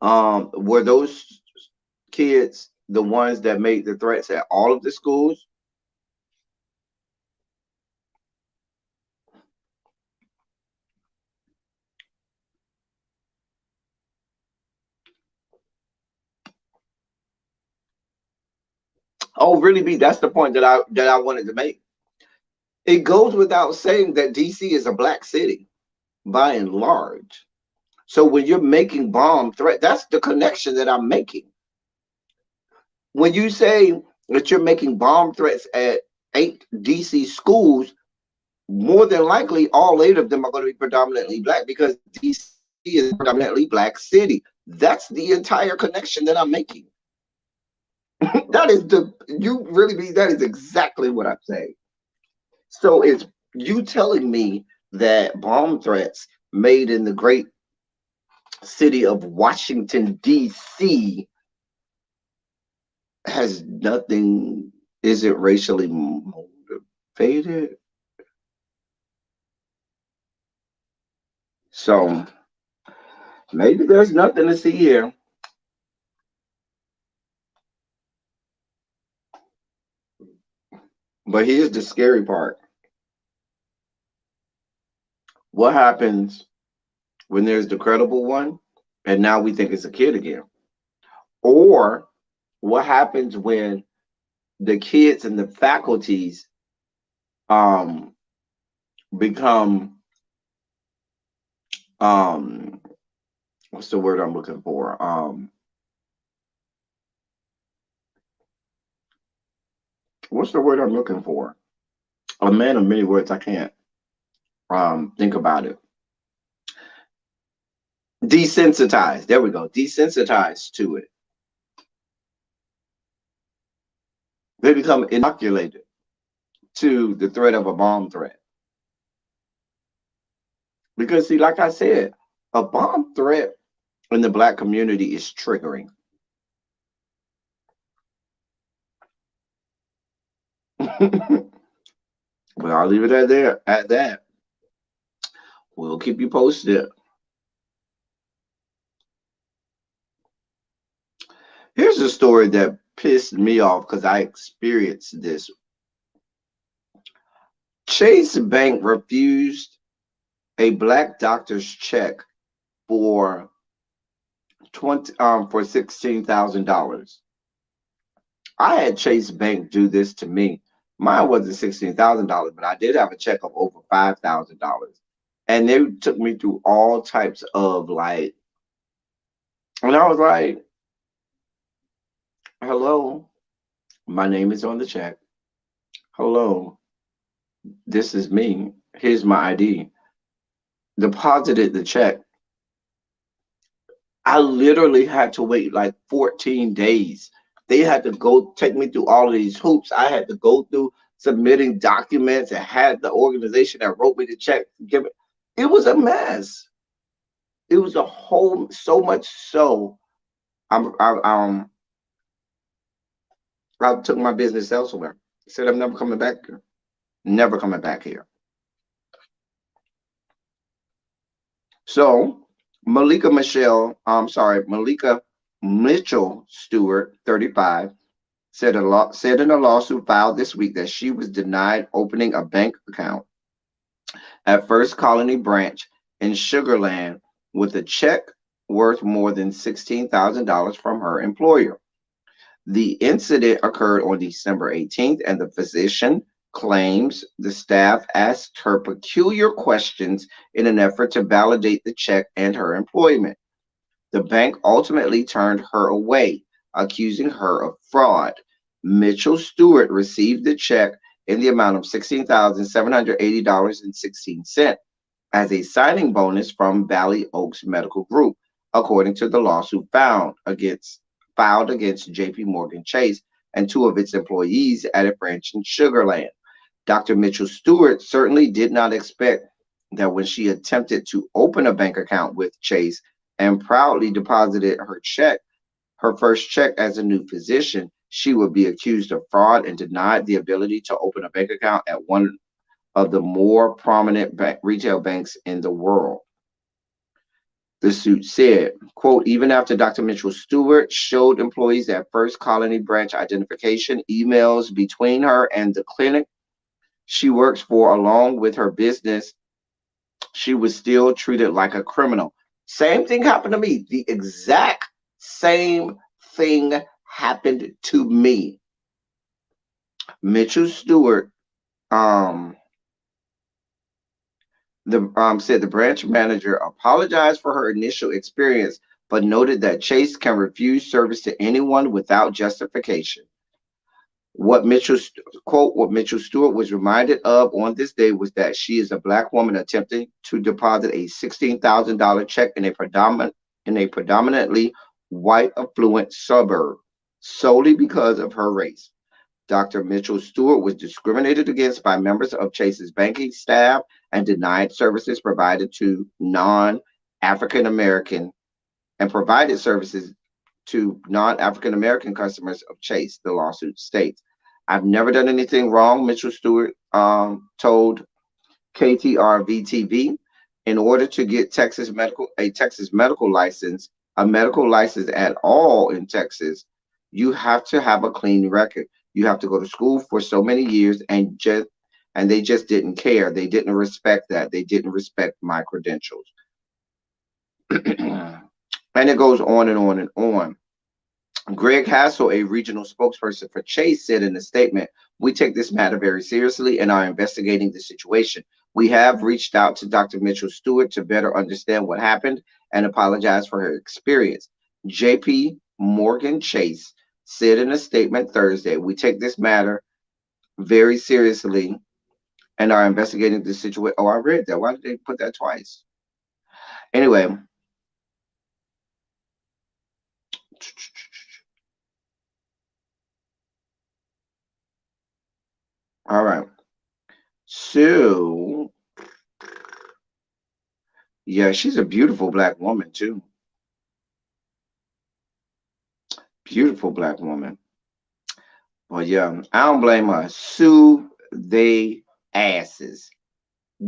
Were those kids the ones that made the threats at all of the schools? Oh, really? Be that's the point that I wanted to make. It goes without saying that DC is a black city by and large. So when you're making bomb threat, that's the connection that I'm making. When you say that you're making bomb threats at 8 DC schools, more than likely all 8 of them are going to be predominantly black because DC is a predominantly black city. That's the entire connection that I'm making. That is you really mean that is exactly what I'm saying. So it's you telling me that bomb threats made in the great city of Washington, D.C. has nothing, isn't racially motivated. So maybe there's nothing to see here. But here's the scary part. What happens when there's the credible one and now we think it's a kid again? Or what happens when the kids and the faculties um become um what's the word I'm looking for? What's the word I'm looking for? A man of many words, I can't think about it. Desensitized. There we go. Desensitized to it. They become inoculated to the threat of a bomb threat. Because see, like I said, a bomb threat in the black community is triggering. But I'll leave it at that. We'll keep you posted. Here's a story that pissed me off because I experienced this. Chase Bank refused a black doctor's check for 16,000. I had Chase Bank do this to me. Mine wasn't $16,000, but I did have a check of over $5,000, and they took me through all types of like, and I was like, "Hello, my name is on the check. Hello, this is me. Here's my ID." Deposited the check. I literally had to wait like 14 days. They had to go take me through all of these hoops. I had to go through submitting documents and had the organization that wrote me the check give it. It was a mess. It was a whole so much so I'm I took my business elsewhere. Said I'm never coming back here. Never coming back here. So Malika Mitchell Stewart, 35, said in a lawsuit filed this week that she was denied opening a bank account at First Colony Branch in Sugarland with a check worth more than $16,000 from her employer. The incident occurred on December 18th, and the physician claims the staff asked her peculiar questions in an effort to validate the check and her employment. The bank ultimately turned her away, accusing her of fraud. Mitchell Stewart received the check in the amount of $16,780.16 as a signing bonus from Valley Oaks Medical Group, according to the lawsuit filed against JP Morgan Chase and 2 of its employees at a branch in Sugarland. Dr. Mitchell Stewart certainly did not expect that when she attempted to open a bank account with Chase and proudly deposited her first check as a new physician, she would be accused of fraud and denied the ability to open a bank account at one of the more prominent retail banks in the world. The suit said, quote, even after Dr. Mitchell Stewart showed employees at First Colony Branch identification emails between her and the clinic she works for, along with her business, she was still treated like a criminal. Same thing happened to me. The exact same thing happened to me. Mitchell Stewart, The said the branch manager apologized for her initial experience, but noted that Chase can refuse service to anyone without justification. What what Mitchell Stewart was reminded of on this day was that she is a black woman attempting to deposit a $16,000 check in a predominantly white affluent suburb solely because of her race. Dr. Mitchell Stewart was discriminated against by members of Chase's banking staff and denied services provided to non African American and provided services to non African American customers of Chase, the lawsuit states. I've never done anything wrong, Mitchell Stewart told KTRV TV. In order to get a Texas medical license, a medical license at all in Texas, you have to have a clean record. You have to go to school for so many years and they just didn't care. They didn't respect that. They didn't respect my credentials. And it goes on and on and on. Greg Hassel, a regional spokesperson for Chase, said in a statement, "We take this matter very seriously and are investigating the situation. We have reached out to Dr. Mitchell Stewart to better understand what happened and apologize for her experience." JP Morgan Chase said in a statement Thursday, "We take this matter very seriously and are investigating the situation." Oh, I read that. Why did they put that twice? Anyway, all right. So, yeah, she's a beautiful black woman too. Beautiful black woman. Well, yeah, I don't blame her. Sue they asses.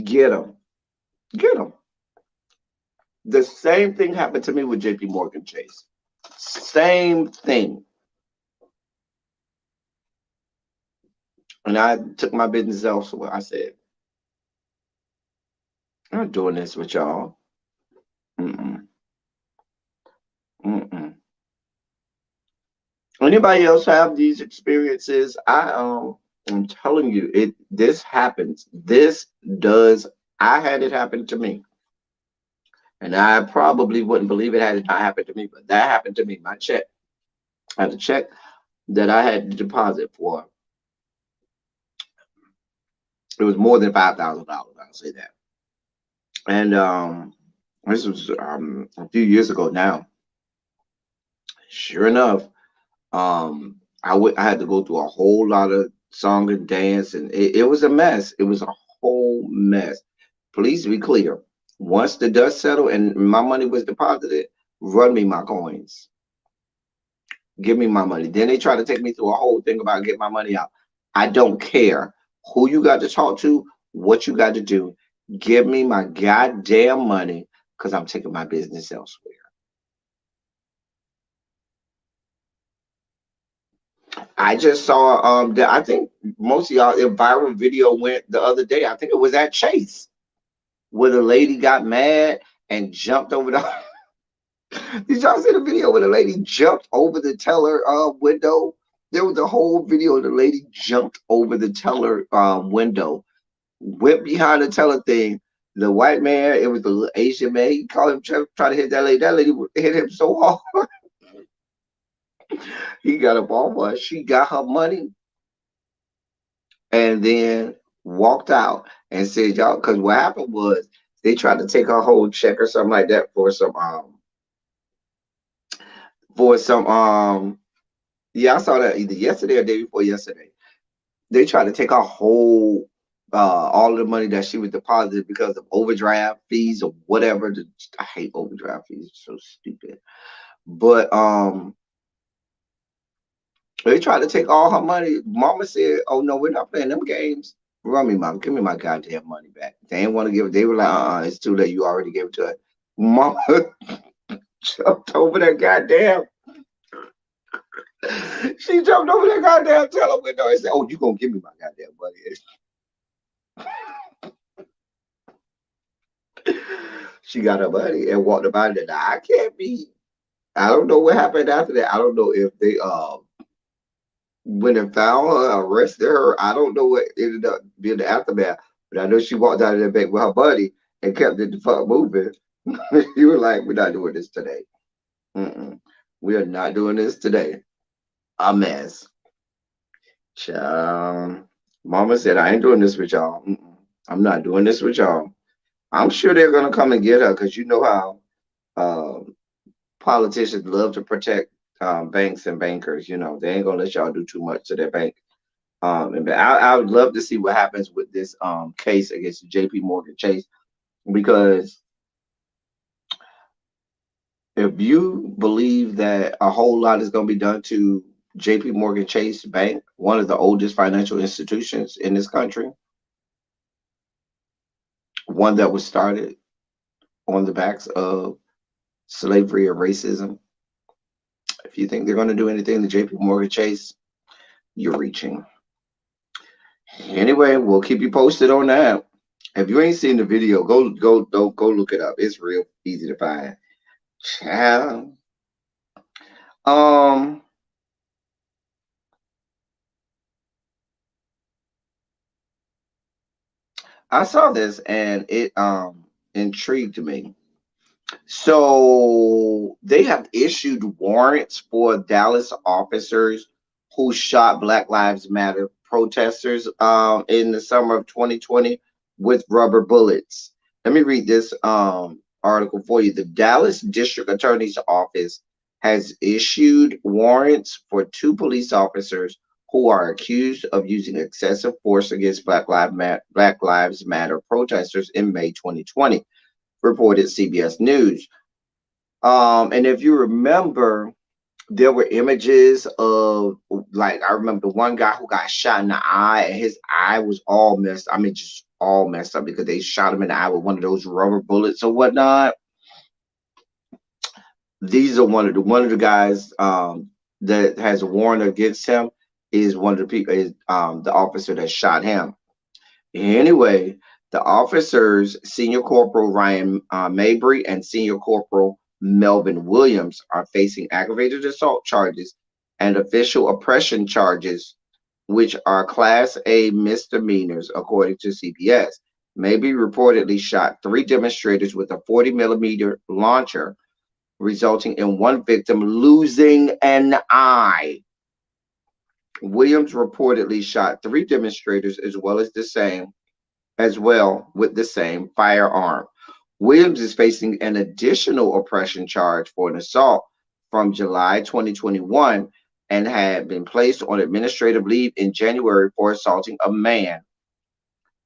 Get them. Get them. The same thing happened to me with JP Morgan Chase. Same thing. And I took my business elsewhere. I said, I'm not doing this with y'all. Mm-mm. Mm-mm. Anybody else have these experiences? I'm telling you, this happens. This does. I had it happen to me. And I probably wouldn't believe it had it not happened to me, but that happened to me. My check, I had a check that I had to deposit for. It was more than $5,000. I'll say that. And this was a few years ago now. Sure enough, I had to go through a whole lot of song and dance, and it was a mess. It was a whole mess. Please be clear. Once the dust settled and my money was deposited, run me my coins. Give me my money. Then they try to take me through a whole thing about getting my money out. I don't care who you got to talk to, what you got to do. Give me my goddamn money because I'm taking my business elsewhere. I just saw that I think most of y'all a viral video went the other day. I think it was at Chase where the lady got mad and jumped over the Did y'all see the video where the lady jumped over the teller window? There was a whole video of the lady jumped over the teller window, went behind the teller thing. The white man, it was the little Asian man. He called him trying to hit that lady. That lady hit him so hard. He got up off her. She got her money and then walked out and said, "Y'all," because what happened was they tried to take her whole check or something like that for some yeah, I saw that either yesterday or day before yesterday. They tried to take our whole all of the money that she was deposited because of overdraft fees or whatever. I hate overdraft fees, it's so stupid. But they tried to take all her money. Mama said, "Oh no, we're not playing them games. Run me, mom. Give me my goddamn money back." They didn't want to give it. They were like, it's too late. You already gave it to her. Mama jumped over that goddamn. She jumped over that goddamn teller window and said, "Oh, you gonna give me my goddamn money?" She got her money and walked about it. I can't be. I don't know what happened after that. I don't know if they when they found her, arrested her. I don't know what ended up being the aftermath. But I know she walked out of that bank with her buddy, and kept it the fuck moving. You were like, we're not doing this today. Mm-mm. We are not doing this today. A mess. Child. Mama said, I ain't doing this with y'all. Mm-mm. I'm not doing this with y'all. I'm sure they're gonna come and get her because you know how politicians love to protect banks and bankers. You know, they ain't gonna let y'all do too much to their bank. And I would love to see what happens with this case against J.P. Morgan Chase because if you believe that a whole lot is going to be done to J.P. Morgan Chase Bank, one of the oldest financial institutions in this country, one that was started on the backs of slavery and racism, if you think they're going to do anything to J.P. Morgan Chase, you're reaching. Anyway, we'll keep you posted on that. If you ain't seen the video, go look it up. It's real easy to find. Child. Um, I saw this and it intrigued me. So they have issued warrants for Dallas officers who shot Black Lives Matter protesters in the summer of 2020 with rubber bullets. Let me read this article for you. The Dallas District Attorney's Office has issued warrants for two police officers who are accused of using excessive force against Black Lives Matter protesters in May 2020, reported CBS News. And if you remember, there were images of like I remember the one guy who got shot in the eye, and his eye was all messed. I mean, just all messed up because they shot him in the eye with one of those rubber bullets or whatnot. These are one of the guys that has a warrant against him is one of the people is the officer that shot him. Anyway, the officers, Senior Corporal Ryan Mabry and Senior Corporal Melvin Williams, are facing aggravated assault charges and official oppression charges, which are Class A misdemeanors, according to CBS. Mabry reportedly shot three demonstrators with a 40 millimeter launcher, resulting in one victim losing an eye. Williams reportedly shot three demonstrators as well with the same firearm. Williams is facing an additional oppression charge for an assault from July 2021 and had been placed on administrative leave in January for assaulting a man,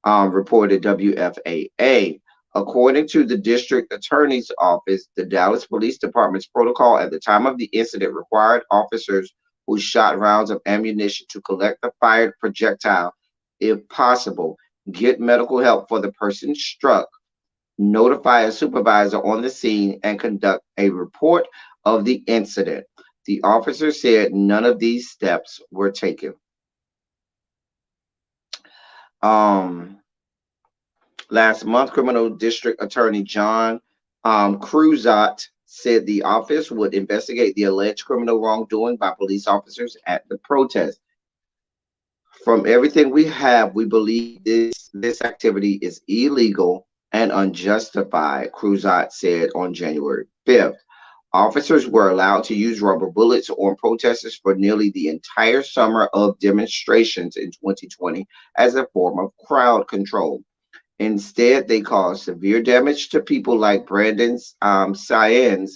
reported WFAA. According to the district attorney's office, the Dallas Police Department's protocol at the time of the incident required officers who shot rounds of ammunition to collect the fired projectile, if possible, get medical help for the person struck, notify a supervisor on the scene, and conduct a report of the incident. The officer said none of these steps were taken. Um, Last month, Criminal District Attorney John Cruzat said the office would investigate the alleged criminal wrongdoing by police officers at the protest. From everything we have, we believe this activity is illegal and unjustified, Cruzat said on January 5th. Officers were allowed to use rubber bullets on protesters for nearly the entire summer of demonstrations in 2020 as a form of crowd control. Instead, they caused severe damage to people like Brandon Syens,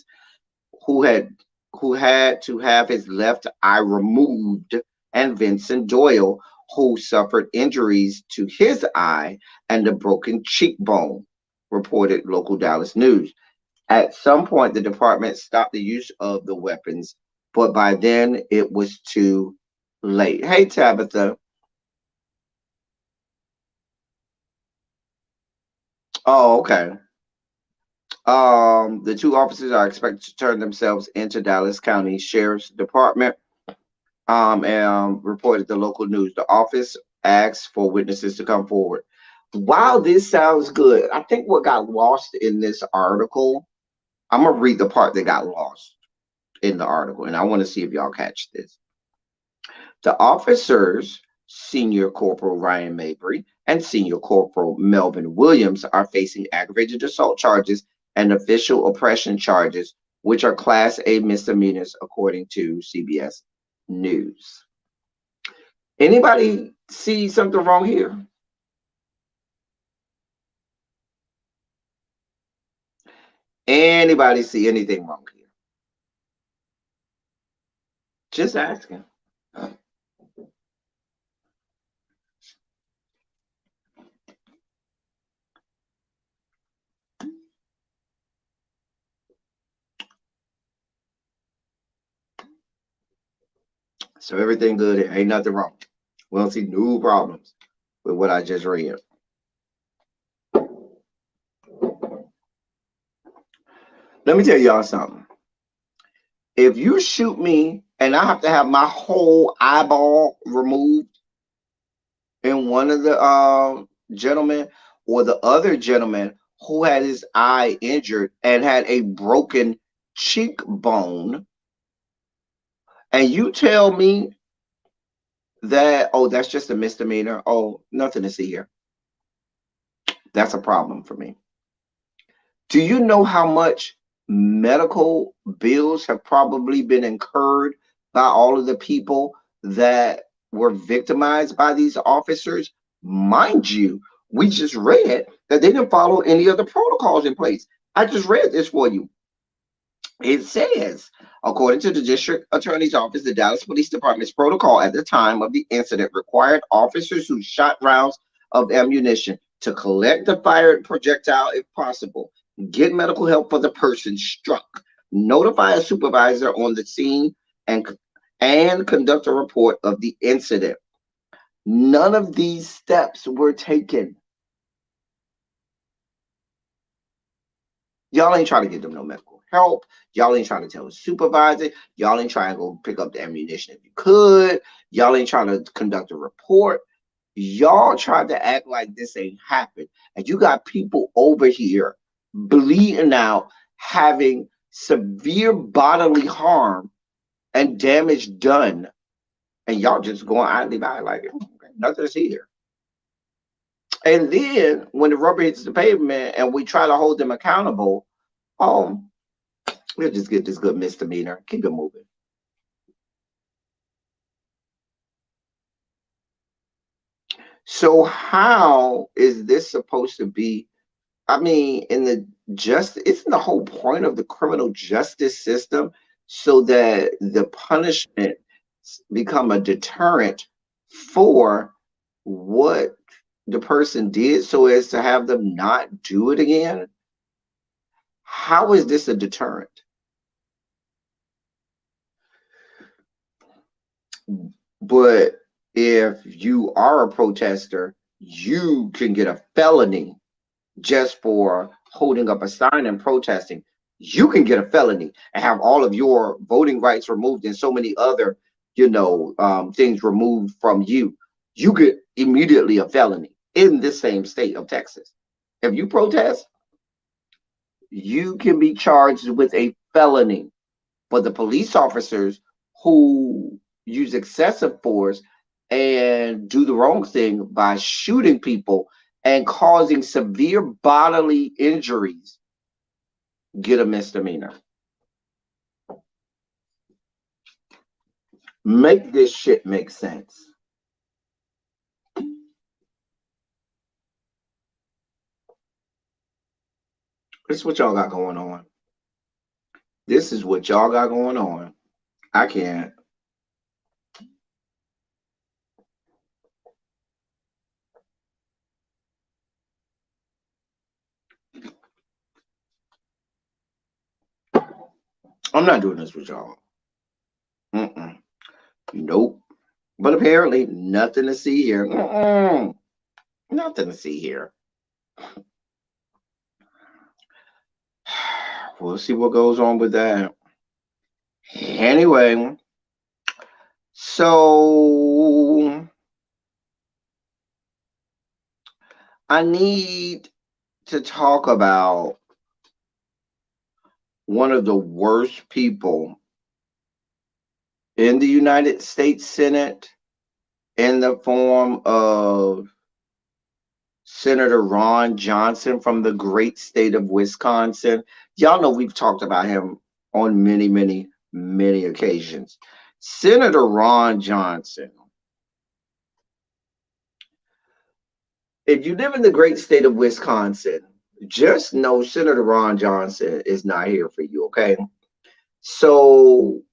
who had who had to have his left eye removed, and Vincent Doyle, who suffered injuries to his eye and a broken cheekbone, reported local Dallas News. At some point, the department stopped the use of the weapons, but by then it was too late. Hey, Tabitha. Oh, okay. The two officers are expected to turn themselves into Dallas County Sheriff's Department, and reported the local news. The office asked for witnesses to come forward. While this sounds good, I think what got lost in this article, I'm gonna read the part that got lost in the article, and I want to see if y'all catch this. The officers Senior Corporal Ryan Mabry and Senior Corporal Melvin Williams are facing aggravated assault charges and official oppression charges, which are Class A misdemeanors, according to CBS News. Anybody see something wrong here? Anybody see anything wrong here? Just asking. So everything good. Ain't nothing wrong. We don't see no problems with what I just read. Let me tell y'all something. If you shoot me and I have to have my whole eyeball removed in one of the gentlemen or the other gentleman who had his eye injured and had a broken cheekbone, and you tell me that, oh, that's just a misdemeanor, oh, nothing to see here, that's a problem for me. Do you know how much medical bills have probably been incurred by all of the people that were victimized by these officers? Mind you, we just read that they didn't follow any of the protocols in place. I just read this for you. It says, according to the district attorney's office, the Dallas Police Department's protocol at the time of the incident required officers who shot rounds of ammunition to collect the fired projectile if possible, get medical help for the person struck, notify a supervisor on the scene, and conduct a report of the incident. None of these steps were taken. Y'all ain't trying to get them no medical help. Y'all ain't trying to tell the supervisor. Y'all ain't trying to go pick up the ammunition if you could. Y'all ain't trying to conduct a report. Y'all tried to act like this ain't happened. And you got people over here bleeding out, having severe bodily harm and damage done. And y'all just going idly by like, nothing to see here. And then when the rubber hits the pavement and we try to hold them accountable, we'll just get this good misdemeanor. Keep it moving. So how is this supposed to be? I mean, isn't the whole point of the criminal justice system so that the punishment become a deterrent for what the person did so as to have them not do it again? How is this a deterrent? But if you are a protester, you can get a felony just for holding up a sign and protesting. You can get a felony and have all of your voting rights removed and so many other, things removed from you. You get immediately a felony in this same state of Texas. If you protest, you can be charged with a felony. But the police officers who use excessive force and do the wrong thing by shooting people and causing severe bodily injuries get a misdemeanor. Make this shit make sense. This is what y'all got going on. This is what y'all got going on. I can't. I'm not doing this with y'all. Mm-mm. Nope. But apparently, nothing to see here. Mm-mm. Nothing to see here. We'll see what goes on with that. Anyway, so I need to talk about one of the worst people in the United States Senate in the form of Senator Ron Johnson from the great state of Wisconsin. Y'all know we've talked about him on many, many, many occasions. Senator Ron Johnson. If you live in the great state of Wisconsin, just know Senator Ron Johnson is not here for you, okay? So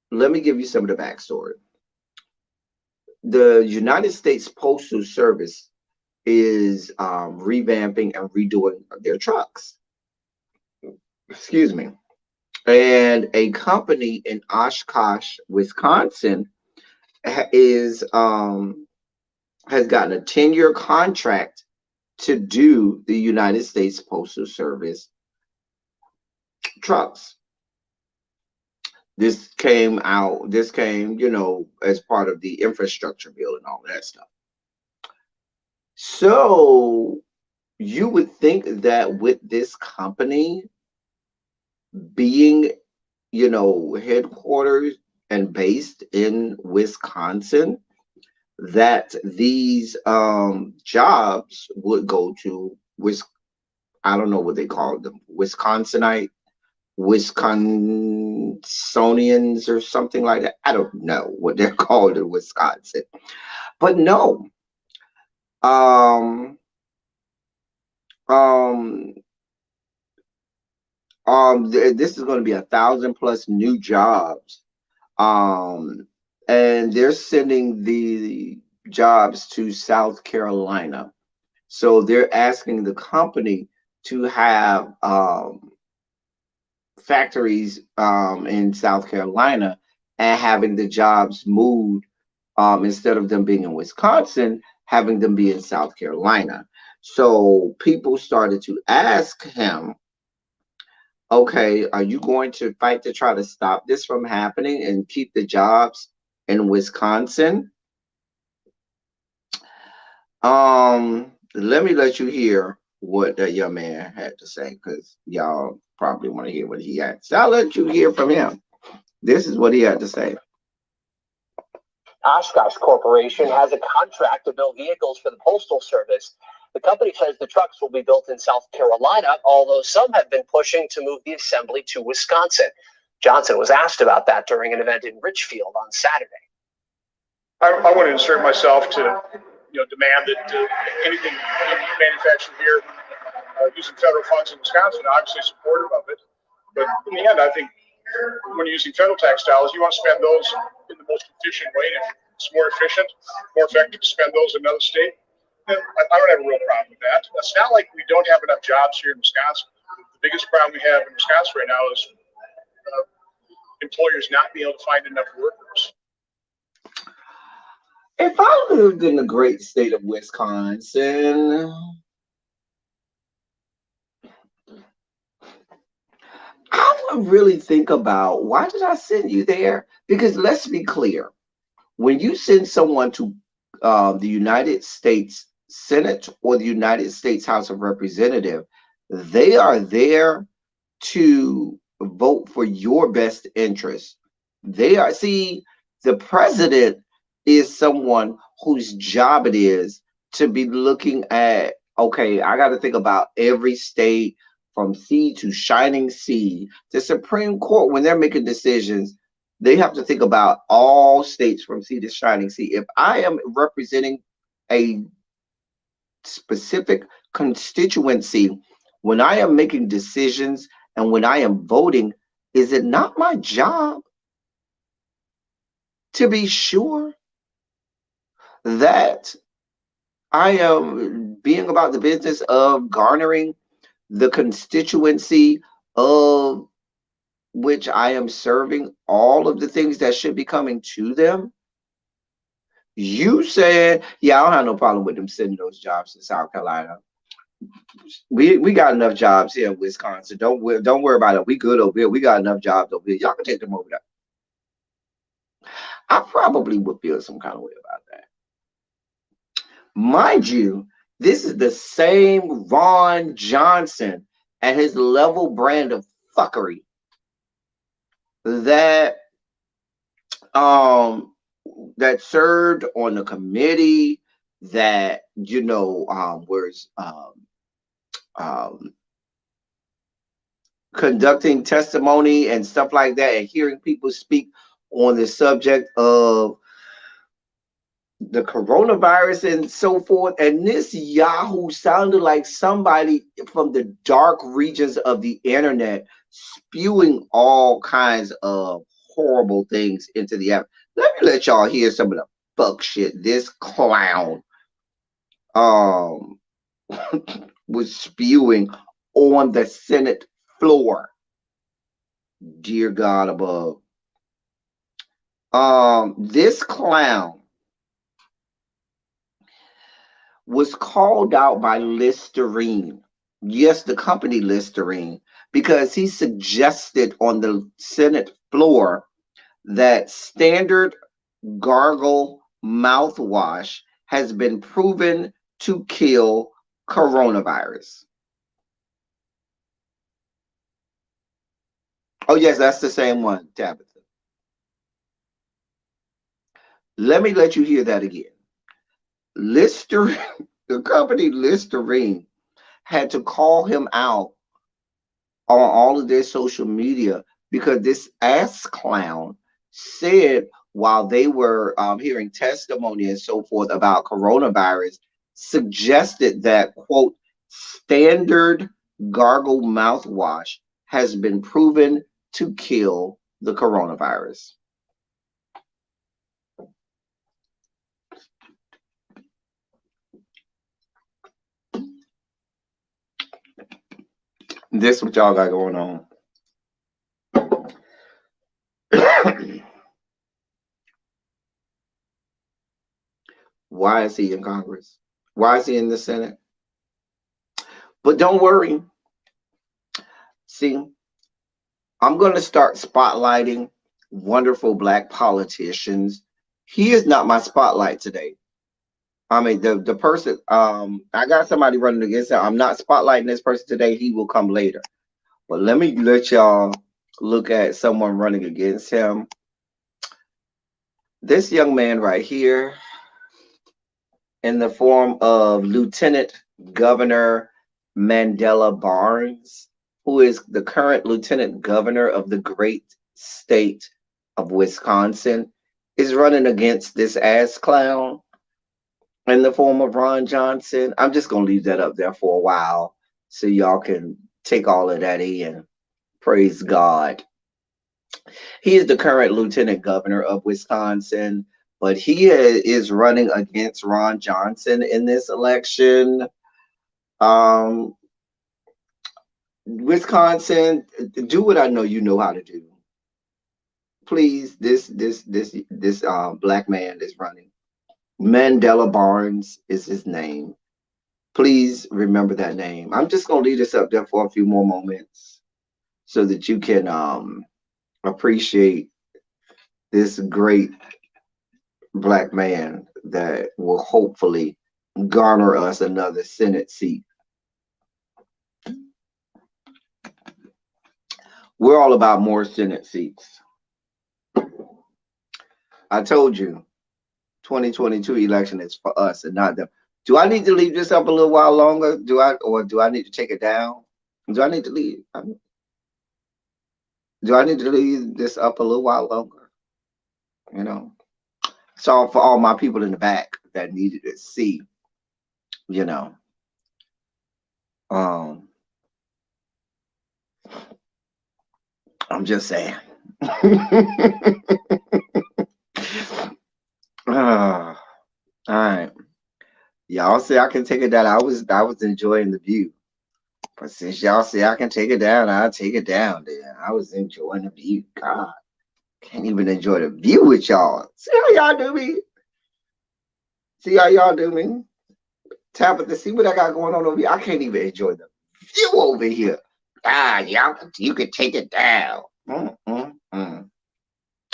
let me give you some of the backstory. The United States Postal Service is revamping and redoing their trucks. Excuse me. And a company in Oshkosh, Wisconsin, is has gotten a 10-year contract to do the United States Postal Service trucks. This came, as part of the infrastructure bill and all that stuff. So you would think that with this company being, headquarters and based in Wisconsin, that these jobs would go to I don't know what they call them, Wisconsinians or something like that. I don't know what they're called in Wisconsin, but no. Um, um, this is going to be 1,000+ new jobs. And they're sending the jobs to South Carolina. So they're asking the company to have factories in South Carolina and having the jobs moved, instead of them being in Wisconsin, having them be in South Carolina. So people started to ask him, okay, are you going to fight to try to stop this from happening and keep the jobs in Wisconsin? Let me let you hear what that young man had to say, because y'all probably want to hear what he had. So I'll let you hear from him. This is what he had to say. Oshkosh Corporation has a contract to build vehicles for the Postal Service. The company says the trucks will be built in South Carolina, although some have been pushing to move the assembly to Wisconsin. Johnson was asked about that during an event in Richfield on Saturday. I want to insert myself to demand that anything manufactured here using federal funds in Wisconsin, obviously supportive of it. But in the end, I think when you're using federal tax dollars, you want to spend those in the most efficient way. And if it's more efficient, more effective to spend those in another state, then I don't have a real problem with that. It's not like we don't have enough jobs here in Wisconsin. The biggest problem we have in Wisconsin right now is employers not being able to find enough workers. If I lived in the great state of Wisconsin, I would really think about, why did I send you there? Because let's be clear, when you send someone to the United States Senate or the United States House of Representatives, they are there to vote for your best interest. The president is someone whose job it is to be looking at, okay, I got to think about every state from sea to shining sea. The Supreme Court, when they're making decisions, they have to think about all states from sea to shining sea. If I am representing a specific constituency, when I am making decisions and when I am voting, is it not my job to be sure that I am being about the business of garnering the constituency of which I am serving all of the things that should be coming to them? You said, yeah, I don't have no problem with them sending those jobs to South Carolina. We got enough jobs here in Wisconsin. Don't worry about it. We good over here. We got enough jobs over here. Y'all can take them over there. I probably would feel some kind of way about that. Mind you, this is the same Ron Johnson and his level brand of fuckery that that served on the committee that was um, conducting testimony and stuff like that, and hearing people speak on the subject of the coronavirus and so forth. And this Yahoo sounded like somebody from the dark regions of the internet spewing all kinds of horrible things into the app. Let me let y'all hear some of the fuck shit this clown um was spewing on the Senate floor. Dear God above. This clown was called out by Listerine. Yes, the company Listerine, because he suggested on the Senate floor that standard gargle mouthwash has been proven to kill coronavirus. Oh, yes, that's the same one, Tabitha. Let me let you hear that again. Listerine, the company Listerine, had to call him out on all of their social media because this ass clown said while they were hearing testimony and so forth about coronavirus, suggested that, quote, standard gargle mouthwash has been proven to kill the coronavirus. This is what y'all got going on. Why is he in Congress? Why is he in the Senate? But don't worry. See, I'm going to start spotlighting wonderful Black politicians. He is not my spotlight today. I mean, the person, I got somebody running against him. I'm not spotlighting this person today. He will come later. But let me let y'all look at someone running against him. This young man right here, in the form of Lieutenant Governor Mandela Barnes, who is the current Lieutenant Governor of the great state of Wisconsin, is running against this ass clown in the form of Ron Johnson. I'm just going to leave that up there for a while so y'all can take all of that in. Praise God. He is the current Lieutenant Governor of Wisconsin, but he is running against Ron Johnson in this election. Wisconsin, do what I know you know how to do. Please, this Black man is running. Mandela Barnes is his name. Please remember that name. I'm just gonna leave this up there for a few more moments so that you can appreciate this great Black man that will hopefully garner us another Senate seat. We're all about more Senate seats. I told you, 2022 election is for us and not them. Do I need to leave this up a little while longer? Do I need to take it down? Do I need to leave? Do I need to leave this up a little while longer? You know, so for all my people in the back that needed to see, you know, I'm just saying. All right, y'all say I can take it down. I was enjoying the view, but since y'all say I can take it down, I'll take it down. Then I was enjoying the view. God, can't even enjoy the view with y'all. See how y'all do me? See how y'all do me? Tabitha, see what I got going on over here? I can't even enjoy the view over here. Y'all, you can take it down. I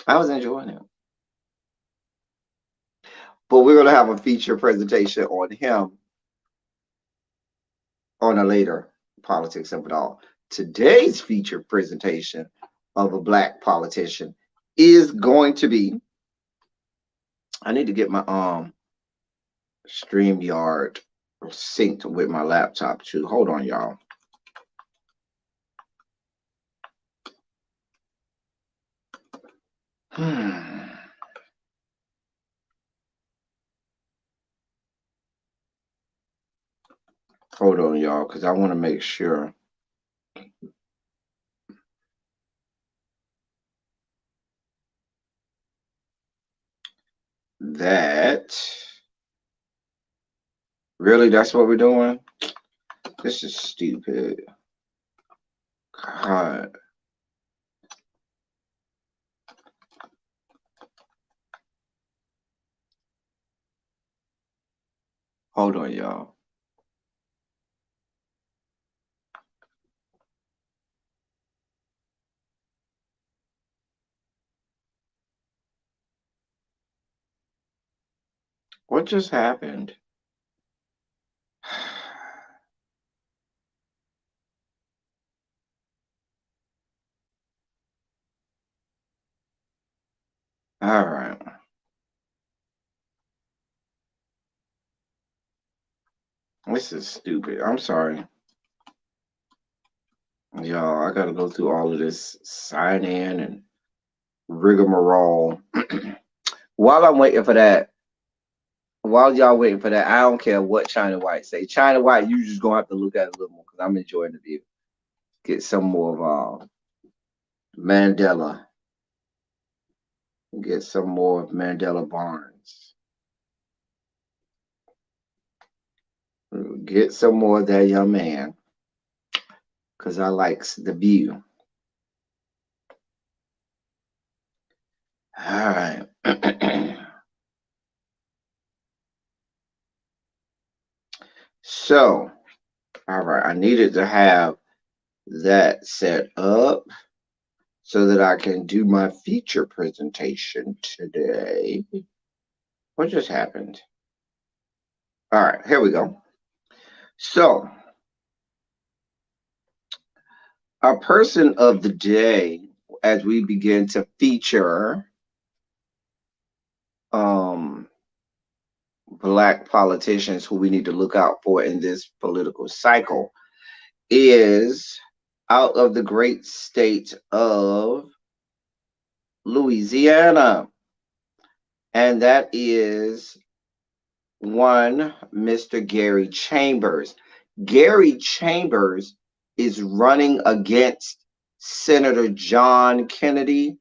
was enjoying it. But we're going to have a feature presentation on him on a later Politics of It All. Today's feature presentation of a Black politician is going to be I need to get my StreamYard synced with my laptop too. Hold on, y'all. Hold on, y'all, because I want to make sure that really that's what we're doing. This is stupid. God. Hold on, y'all. What just happened? All right. This is stupid. I'm sorry. Y'all, I gotta go through all of this sign in and rigmarole. While I'm waiting for that, while y'all waiting for that, I don't care what China White say. China White, you just gonna have to look at it a little more because I'm enjoying the view. Get some more of Mandela. Get some more of Mandela Barnes. Get some more of that young man because I likes the view. All right. So, all right, I needed to have that set up so that I can do my feature presentation today. What just happened? All right, here we go. So, our person of the day, as we begin to feature Black politicians who we need to look out for in this political cycle, is out of the great state of Louisiana. And that is one Mr. Gary Chambers. Gary Chambers is running against Senator John Kennedy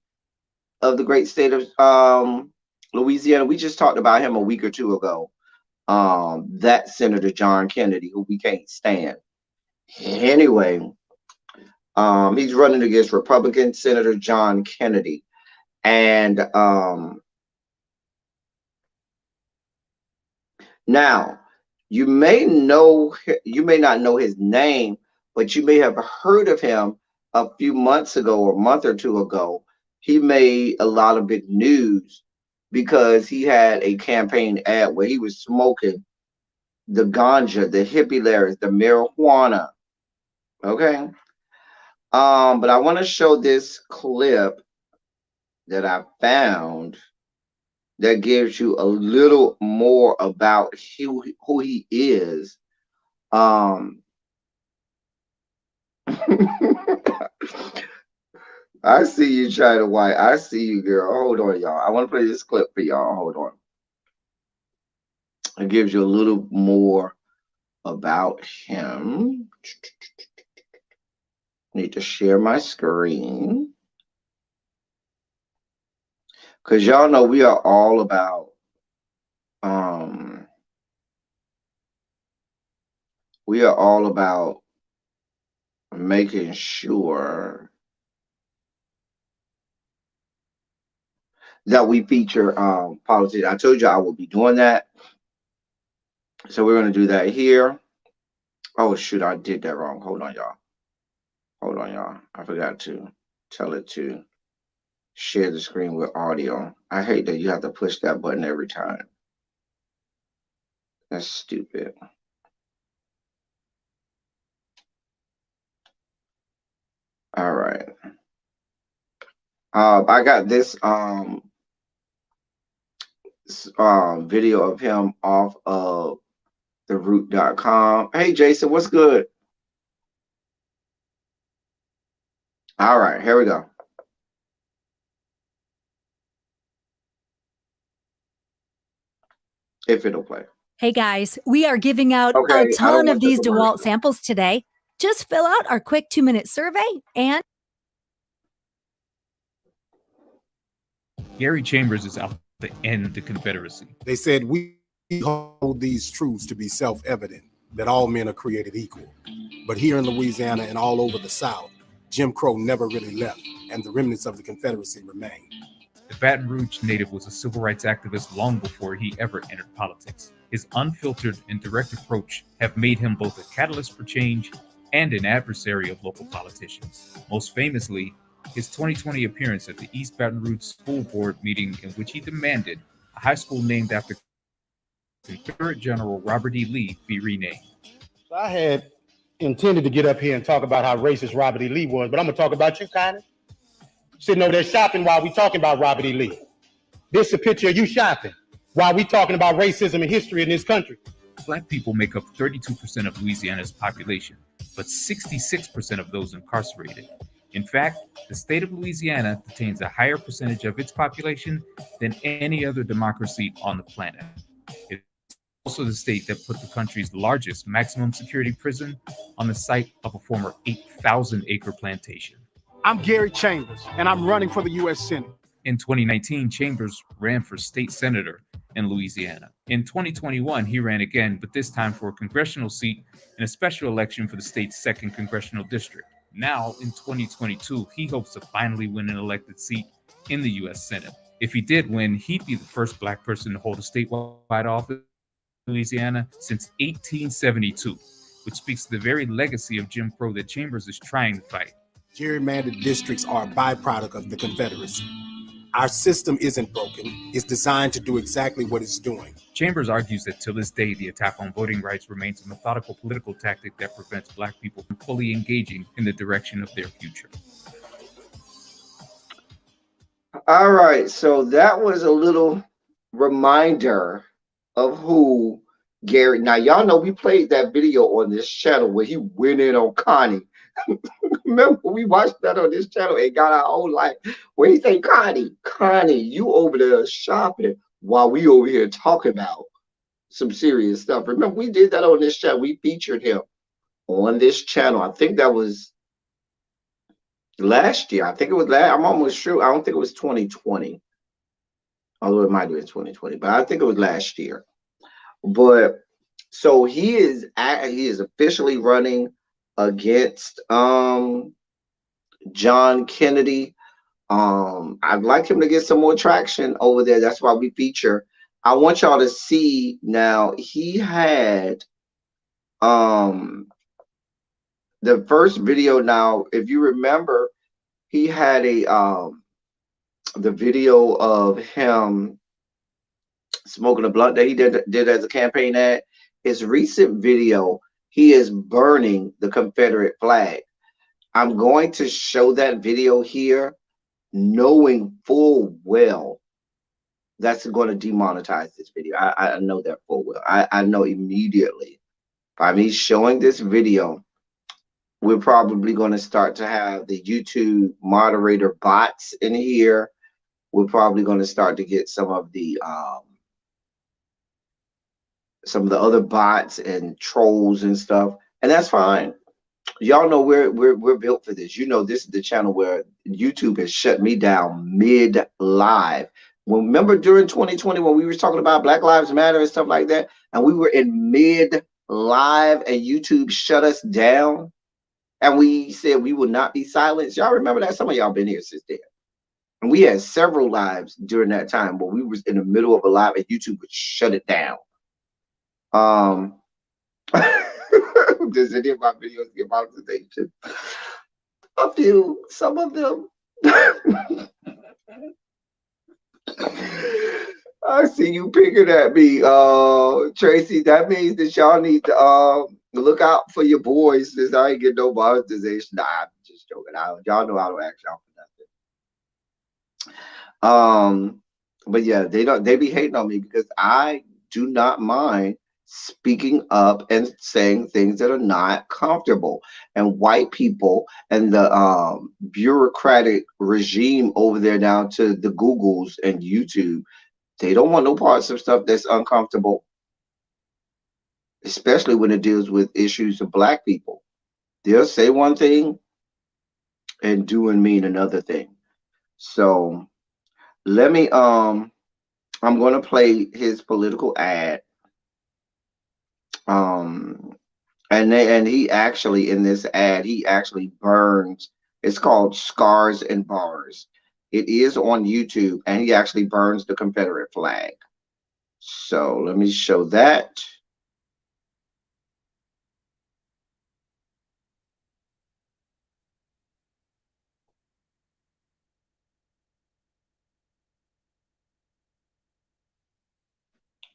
of the great state of Louisiana. We just talked about him a week or two ago. That Senator John Kennedy, who we can't stand. Anyway, he's running against Republican Senator John Kennedy. And now, you may not know his name, but you may have heard of him a few months ago or a month or two ago. He made a lot of big news because he had a campaign ad where he was smoking the ganja, the hippie layers, the marijuana. Okay. But I want to show this clip that I found that gives you a little more about who he is. I see you, China White. I see you, girl. Hold on, y'all. I want to play this clip for y'all. Hold on. It gives you a little more about him. Need to share my screen. Because y'all know we are all about making sure that we feature politics. I told you I will be doing that. So we're going to do that here. Oh, shoot, I did that wrong. Hold on, y'all. Hold on, y'all. I forgot to tell it to share the screen with audio. I hate that you have to push that button every time. That's stupid. All right. I got this video of him off of theroot.com. Hey, Jason, what's good? All right, here we go. If it'll play. Hey guys, we are giving out Okay, a ton of these DeWalt samples today. Just fill out our quick 2-minute survey and... Gary Chambers is out to end the Confederacy. They said we hold these truths to be self-evident, that all men are created equal. But here in Louisiana and all over the South, Jim Crow never really left, and the remnants of the Confederacy remain. The Baton Rouge native was a civil rights activist long before he ever entered politics. His unfiltered and direct approach have made him both a catalyst for change and an adversary of local politicians. Most famously, his 2020 appearance at the East Baton Rouge School Board meeting in which he demanded a high school named after Confederate General Robert E. Lee be renamed. So I had intended to get up here and talk about how racist Robert E. Lee was, but I'm gonna talk about you, Connie. Sitting over there shopping while we talking about Robert E. Lee. This is a picture of you shopping while we talking about racism and history in this country. Black people make up 32% of Louisiana's population, but 66% of those incarcerated. In fact, the state of Louisiana contains a higher percentage of its population than any other democracy on the planet. It's also the state that put the country's largest maximum security prison on the site of a former 8,000-acre plantation. I'm Gary Chambers, and I'm running for the U.S. Senate. In 2019, Chambers ran for state senator in Louisiana. In 2021, he ran again, but this time for a congressional seat in a special election for the state's 2nd congressional district. Now, in 2022, he hopes to finally win an elected seat in the U.S. Senate. If he did win, he'd be the first Black person to hold a statewide office in Louisiana since 1872, which speaks to the very legacy of Jim Crow that Chambers is trying to fight. Gerrymandered districts are a byproduct of the Confederacy. Our system isn't broken. It's designed to do exactly what it's doing. Chambers argues that to this day, the attack on voting rights remains a methodical political tactic that prevents Black people from fully engaging in the direction of their future. All right, so that was a little reminder of who Gary. Now, y'all know we played that video on this channel where he went in on Connie. Remember, we watched that on this channel and got our own life. When he say, Connie, you over there shopping while we over here talking about some serious stuff. Remember, we did that on this channel. We featured him on this channel. I think that was last year. I think it was last. I'm almost sure. I don't think it was 2020. Although it might have been 2020, but I think it was last year. But so he is officially running against John Kennedy. I'd like him to get some more traction over there. That's why we feature. I want y'all to see now. He had the first video. Now, if you remember, he had the video of him smoking a blunt that he did as a campaign ad. His recent video, he is burning the Confederate flag. I'm going to show that video here, knowing full well that's going to demonetize this video. I know that full well. I know immediately by me showing this video, we're probably going to start to have the YouTube moderator bots in here. We're probably going to start to get some of the other bots and trolls and stuff, and that's fine. Y'all know we're built for this. You know, this is the channel where YouTube has shut me down mid live. Remember during 2020 when we were talking about Black Lives Matter and stuff like that, and we were in mid live and YouTube shut us down, and we said we would not be silenced. Y'all remember that? Some of y'all been here since then. And we had several lives during that time where we was in the middle of a live and YouTube would shut it down. Does any of my videos get monetization? A few, some of them. I see you picking at me, Tracy. That means that y'all need to look out for your boys, since I ain't get no monetization. Nah, I'm just joking. Y'all know I don't ask y'all for nothing. But yeah, they be hating on me because I do not mind speaking up and saying things that are not comfortable. And white people and the bureaucratic regime over there down to the Googles and YouTube, they don't want no parts of stuff that's uncomfortable, especially when it deals with issues of black people. They'll say one thing and do and mean another thing. So let me I'm gonna play his political ad. Um and he actually in this ad he actually burns. It's called Scars and Bars. It is on YouTube and he actually burns the Confederate flag. So let me show that.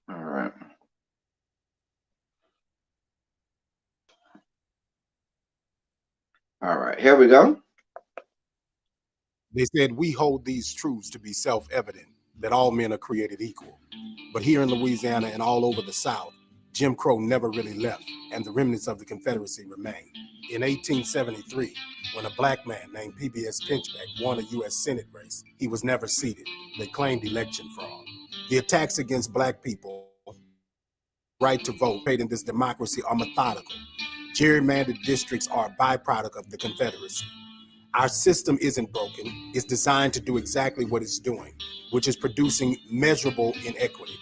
All right. All right, here we go. They said, we hold these truths to be self-evident, that all men are created equal. But here in Louisiana and all over the South, Jim Crow never really left, and the remnants of the Confederacy remain. In 1873, when a black man named PBS Pinchback won a U.S. Senate race, he was never seated. They claimed election fraud. The attacks against black people, right to vote, in this democracy are methodical. Gerrymandered districts are a byproduct of the Confederacy. Our system isn't broken. It's designed to do exactly what it's doing, which is producing measurable inequity.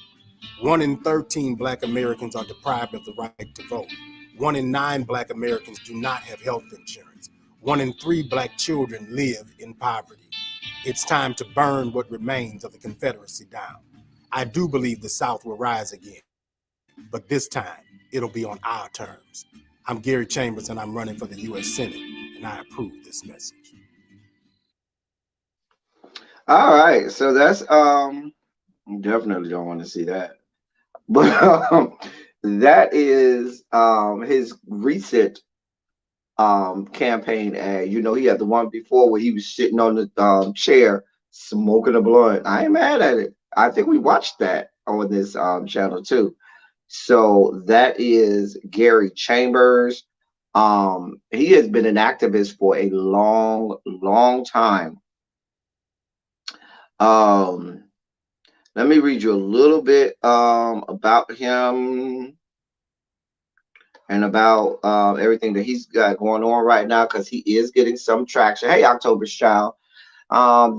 1 in 13 Black Americans are deprived of the right to vote. 1 in 9 Black Americans do not have health insurance. 1 in 3 Black children live in poverty. It's time to burn what remains of the Confederacy down. I do believe the South will rise again, but this time it'll be on our terms. I'm Gary Chambers and I'm running for the U.S. Senate, and I approve this message. All right, so that's definitely don't want to see that. But that is his recent campaign ad. You know, he had the one before where he was sitting on the chair smoking a blunt. I ain't mad at it. I think we watched that on this channel too. So that is Gary Chambers. He has been an activist for a long, long time. Let me read you a little bit about him and about everything that he's got going on right now, because he is getting some traction. Hey, October's Child.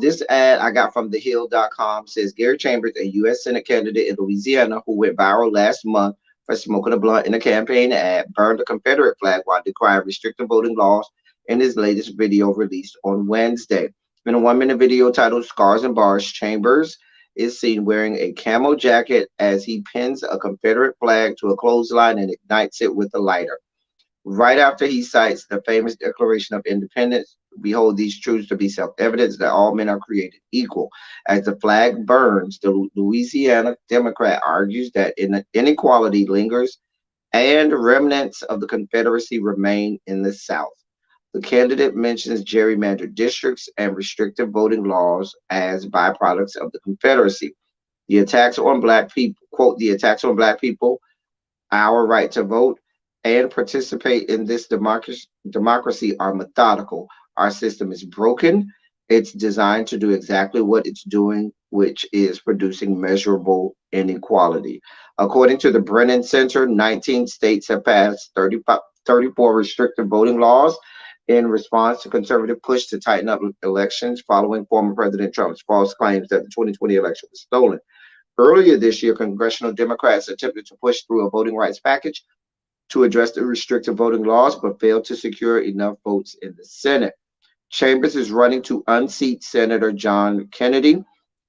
This ad I got from thehill.com says Gary Chambers, a U.S. Senate candidate in Louisiana who went viral last month for smoking a blunt in a campaign ad, burned a Confederate flag while decrying restrictive voting laws in his latest video released on Wednesday. In a 1-minute video titled Scars and Bars, Chambers is seen wearing a camo jacket as he pins a Confederate flag to a clothesline and ignites it with a lighter. Right after he cites the famous Declaration of Independence, we hold these truths to be self-evident that all men are created equal. As the flag burns, the Louisiana Democrat argues that inequality lingers and remnants of the Confederacy remain in the South. The candidate mentions gerrymandered districts and restrictive voting laws as byproducts of the Confederacy. The attacks on black people, quote, the attacks on black people, our right to vote and participate in this democracy are methodical. Our system is broken. It's designed to do exactly what it's doing, which is producing measurable inequality. According to the Brennan Center, 19 states have passed 34 restrictive voting laws in response to conservative push to tighten up elections following former President Trump's false claims that the 2020 election was stolen. Earlier this year, congressional Democrats attempted to push through a voting rights package to address the restrictive voting laws, but failed to secure enough votes in the Senate. Chambers is running to unseat Senator John Kennedy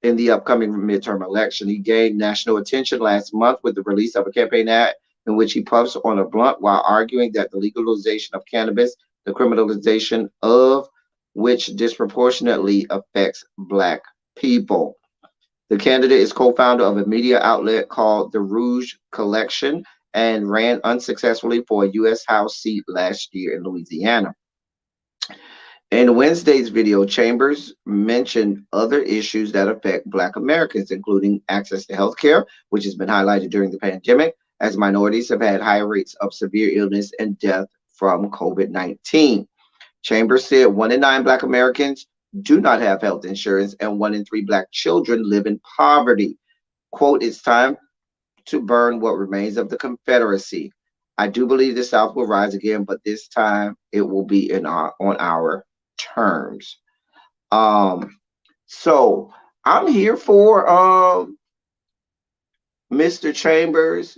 in the upcoming midterm election. He gained national attention last month with the release of a campaign ad in which he puffs on a blunt while arguing that the legalization of cannabis, the criminalization of which disproportionately affects Black people. The candidate is co-founder of a media outlet called The Rouge Collection and ran unsuccessfully for a U.S. House seat last year in Louisiana. In Wednesday's video, Chambers mentioned other issues that affect Black Americans, including access to health care, which has been highlighted during the pandemic, as minorities have had higher rates of severe illness and death from COVID-19. Chambers said 1 in 9 Black Americans do not have health insurance, and 1 in 3 Black children live in poverty. Quote, "It's time to burn what remains of the Confederacy. I do believe the South will rise again, but this time it will be on our terms." So I'm here for Mr. Chambers.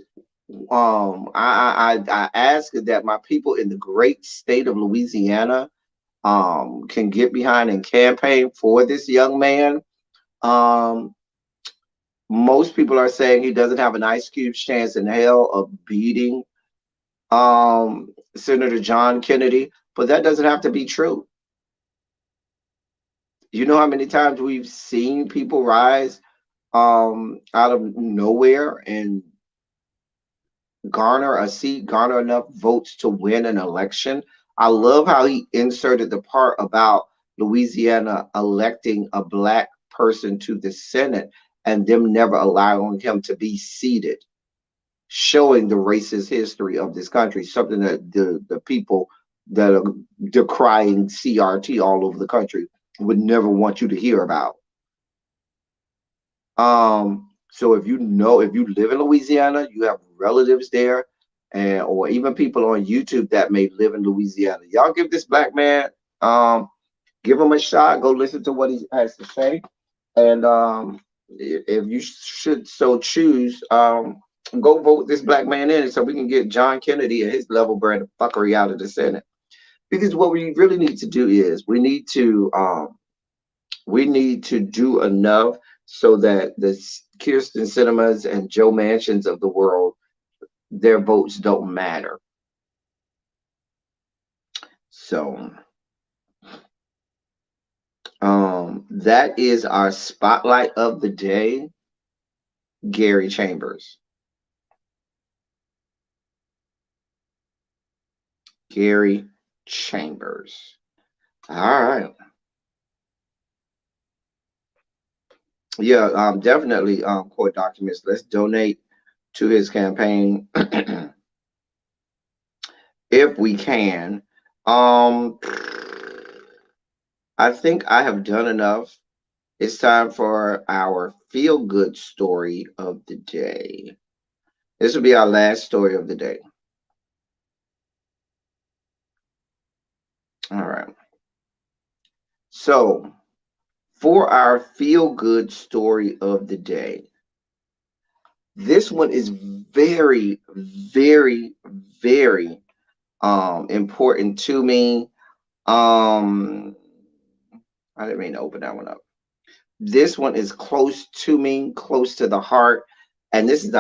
I ask that my people in the great state of Louisiana can get behind and campaign for this young man. Most people are saying he doesn't have an ice cube's chance in hell of beating Senator John Kennedy, but that doesn't have to be true. You know how many times we've seen people rise out of nowhere and garner a seat, garner enough votes to win an election. I love how he inserted the part about Louisiana electing a Black person to the Senate and them never allowing him to be seated, showing the racist history of this country, something that the people that are decrying CRT all over the country would never want you to hear about. So if you live in Louisiana, you have relatives there, and or even people on YouTube that may live in Louisiana, y'all give this Black man, give him a shot. Go listen to what he has to say, and if you should so choose, go vote this Black man in, so we can get John Kennedy and his level brand of fuckery out of the Senate. Because what we really need to do is we need to do enough so that the Kirsten Cinemas and Joe Mansions of the world, their votes don't matter. So that is our spotlight of the day, Gary Chambers. Gary Chambers. All right. Yeah, definitely court documents. Let's donate to his campaign if we can. I think I have done enough. It's time for our feel-good story of the day. This will be our last story of the day. All right. So, for our feel-good story of the day, this one is very, very, very important to me. I didn't mean to open that one up. This one is close to me, close to the heart, and this is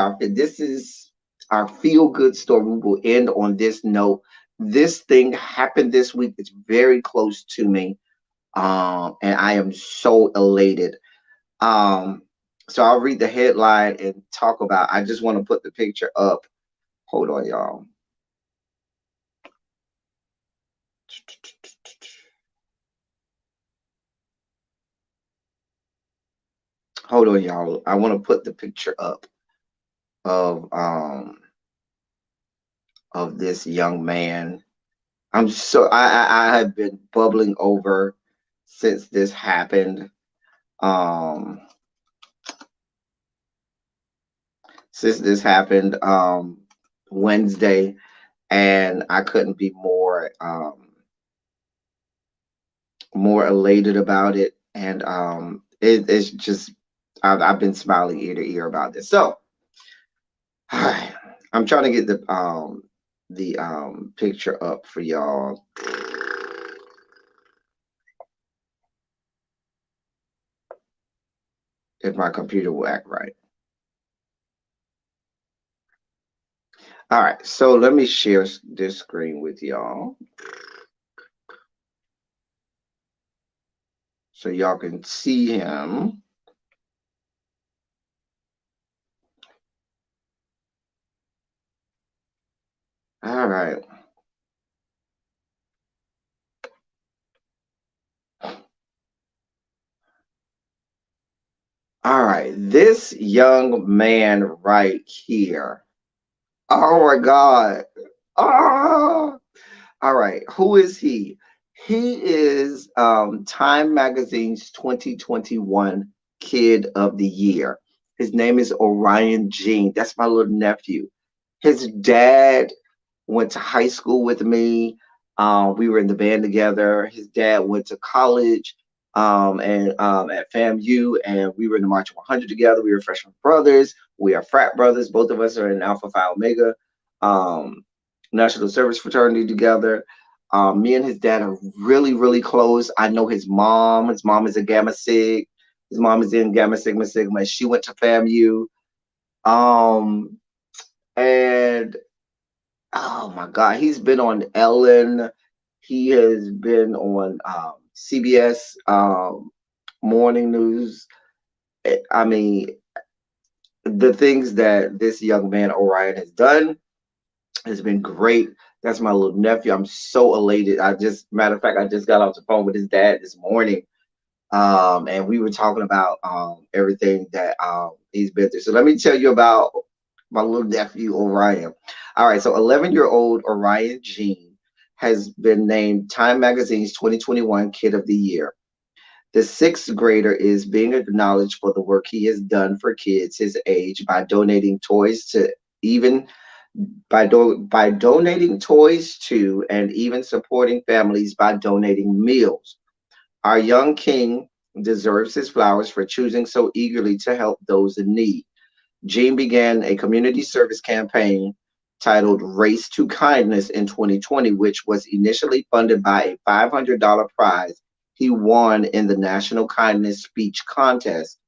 our feel-good story. We will end on this note. This thing happened this week. It's very close to me, and I am so elated. So I'll read the headline and talk about. I just want to put the picture up. Hold on, y'all. Hold on, y'all. I want to put the picture up of this young man. I have been bubbling over since this happened. Wednesday, and I couldn't be more elated about it. And it's just I've been smiling ear to ear about this. So I'm trying to get the picture up for y'all. If my computer will act right. All right, so let me share this screen with y'all so y'all can see him. All right. right, this young man right here. Oh my God. Oh, all right. Who is he? He is Time Magazine's 2021 Kid of the Year. His name is Orion Jean. That's my little nephew. His dad went to high school with me. We were in the band together. His dad went to college and at FAMU, and we were in the March 100 together. We were freshman brothers. We are frat brothers. Both of us are in Alpha Phi Omega National Service Fraternity together. Me and his dad are really, really close. I know his mom. His mom is a Gamma Sig. His mom is in Gamma Sigma Sigma. She went to FAMU. And oh my God, he's been on Ellen. He has been on CBS Morning News. I mean, the things that this young man Orion has done has been great. That's my little nephew. I'm so elated. Matter of fact, I just got off the phone with his dad this morning, and we were talking about everything that he's been through. So let me tell you about my little nephew Orion. All right, so 11-year-old Orion Jean has been named Time Magazine's 2021 Kid of the Year. The sixth grader is being acknowledged for the work he has done for kids his age by donating toys to even by donating toys to and even supporting families by donating meals. Our young king deserves his flowers for choosing so eagerly to help those in need. Gene began a community service campaign titled Race to Kindness in 2020, which was initially funded by a $500 prize he won in the National Kindness Speech Contest,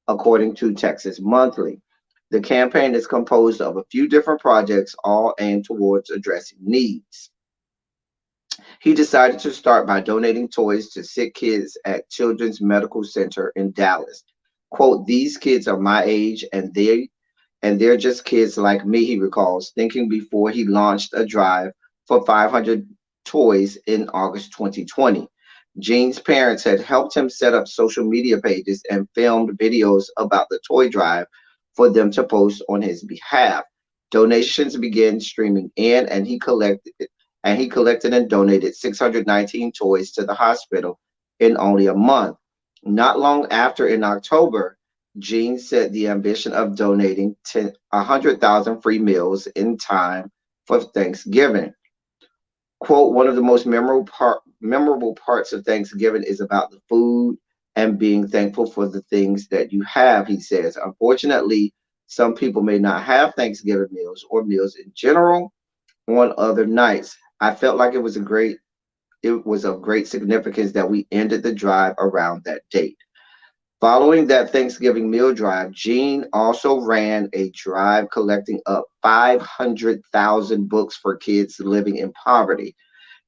according to Texas Monthly. The campaign is composed of a few different projects, all aimed towards addressing needs. He decided to start by donating toys to sick kids at Children's Medical Center in Dallas. Quote, these kids are my age and they're just kids like me, he recalls, thinking before he launched a drive for 500 toys in August 2020. Gene's parents had helped him set up social media pages and filmed videos about the toy drive for them to post on his behalf. Donations began streaming in, and he collected and donated 619 toys to the hospital in only a month. Not long after, in October, Gene set the ambition of donating 100,000 free meals in time for Thanksgiving. Quote, one of the most memorable parts of Thanksgiving is about the food and being thankful for the things that you have, he says. Unfortunately, some people may not have Thanksgiving meals or meals in general on other nights. I felt like it was of great significance that we ended the drive around that date. Following that Thanksgiving meal drive, Gene also ran a drive collecting up 500,000 books for kids living in poverty.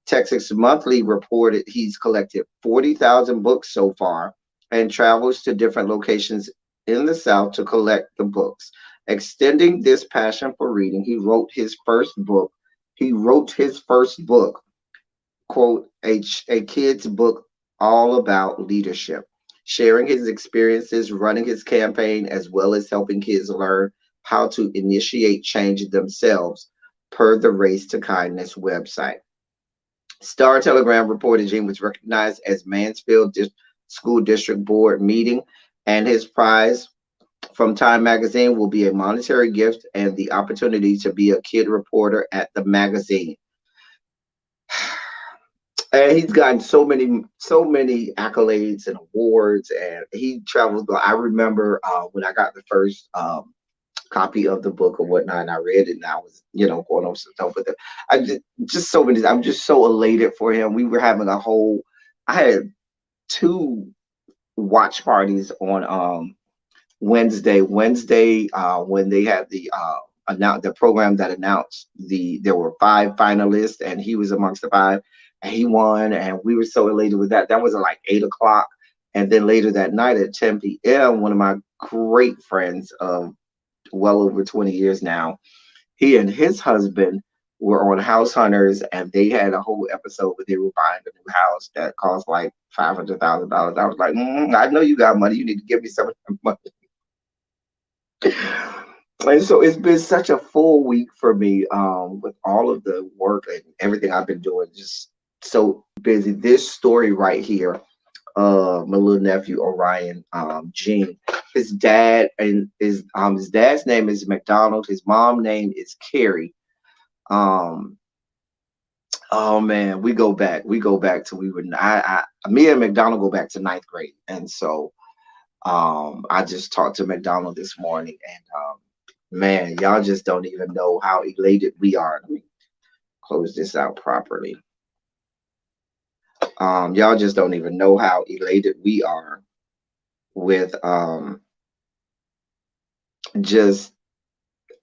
Texas Monthly reported he's collected 40,000 books so far and travels to different locations in the South to collect the books. Extending this passion for reading, he wrote his first book, quote, a kid's book all about leadership, sharing his experiences running his campaign as well as helping kids learn how to initiate change themselves, per the Race to Kindness website. Star Telegram reported Gene was recognized as Mansfield School District Board meeting, and his prize from Time Magazine will be a monetary gift and the opportunity to be a kid reporter at the magazine. And he's gotten so many accolades and awards, and he travels. I remember when I got the first copy of the book or whatnot, and I read it, and I was, going over some stuff with it. I'm just so elated for him. We were having I had 2 watch parties on Wednesday, when they had the program that announced there were 5 finalists, and he was amongst the 5, and he won, and we were so elated with that. That was at like 8 o'clock, and then later that night at 10 p.m., one of my great friends of well over 20 years now, he and his husband were on House Hunters, and they had a whole episode where they were buying a new house that cost like $500,000. I was like, I know you got money. You need to give me some of that money. And so it's been such a full week for me, with all of the work and everything I've been doing, just so busy. This story right here, my little nephew Orion, Gene, his dad's name is McDonald, his mom name is Carrie. Um, oh man, we go back to we were me and McDonald go back to ninth grade, and so I just talked to McDonald this morning, and man, y'all just don't even know how elated we are. Let me close this out properly. Y'all just don't even know how elated we are with just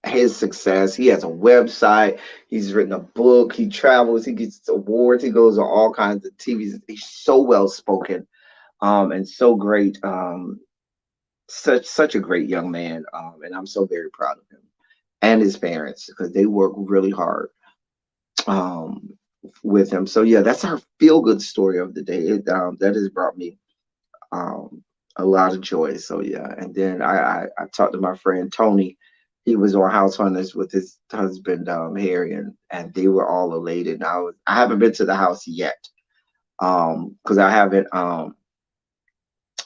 his success. He has a website. He's written a book. He travels. He gets awards. He goes on all kinds of TVs. He's so well spoken, and so great. Such a great young man, and I'm so very proud of him and his parents because they work really hard, um, with him. So yeah, that's our feel good story of the day. That has brought me, um, a lot of joy. So yeah, and then I talked to my friend Tony. He was on House Hunters with his husband, Harry, and they were all elated. And I haven't been to the house yet, because I haven't,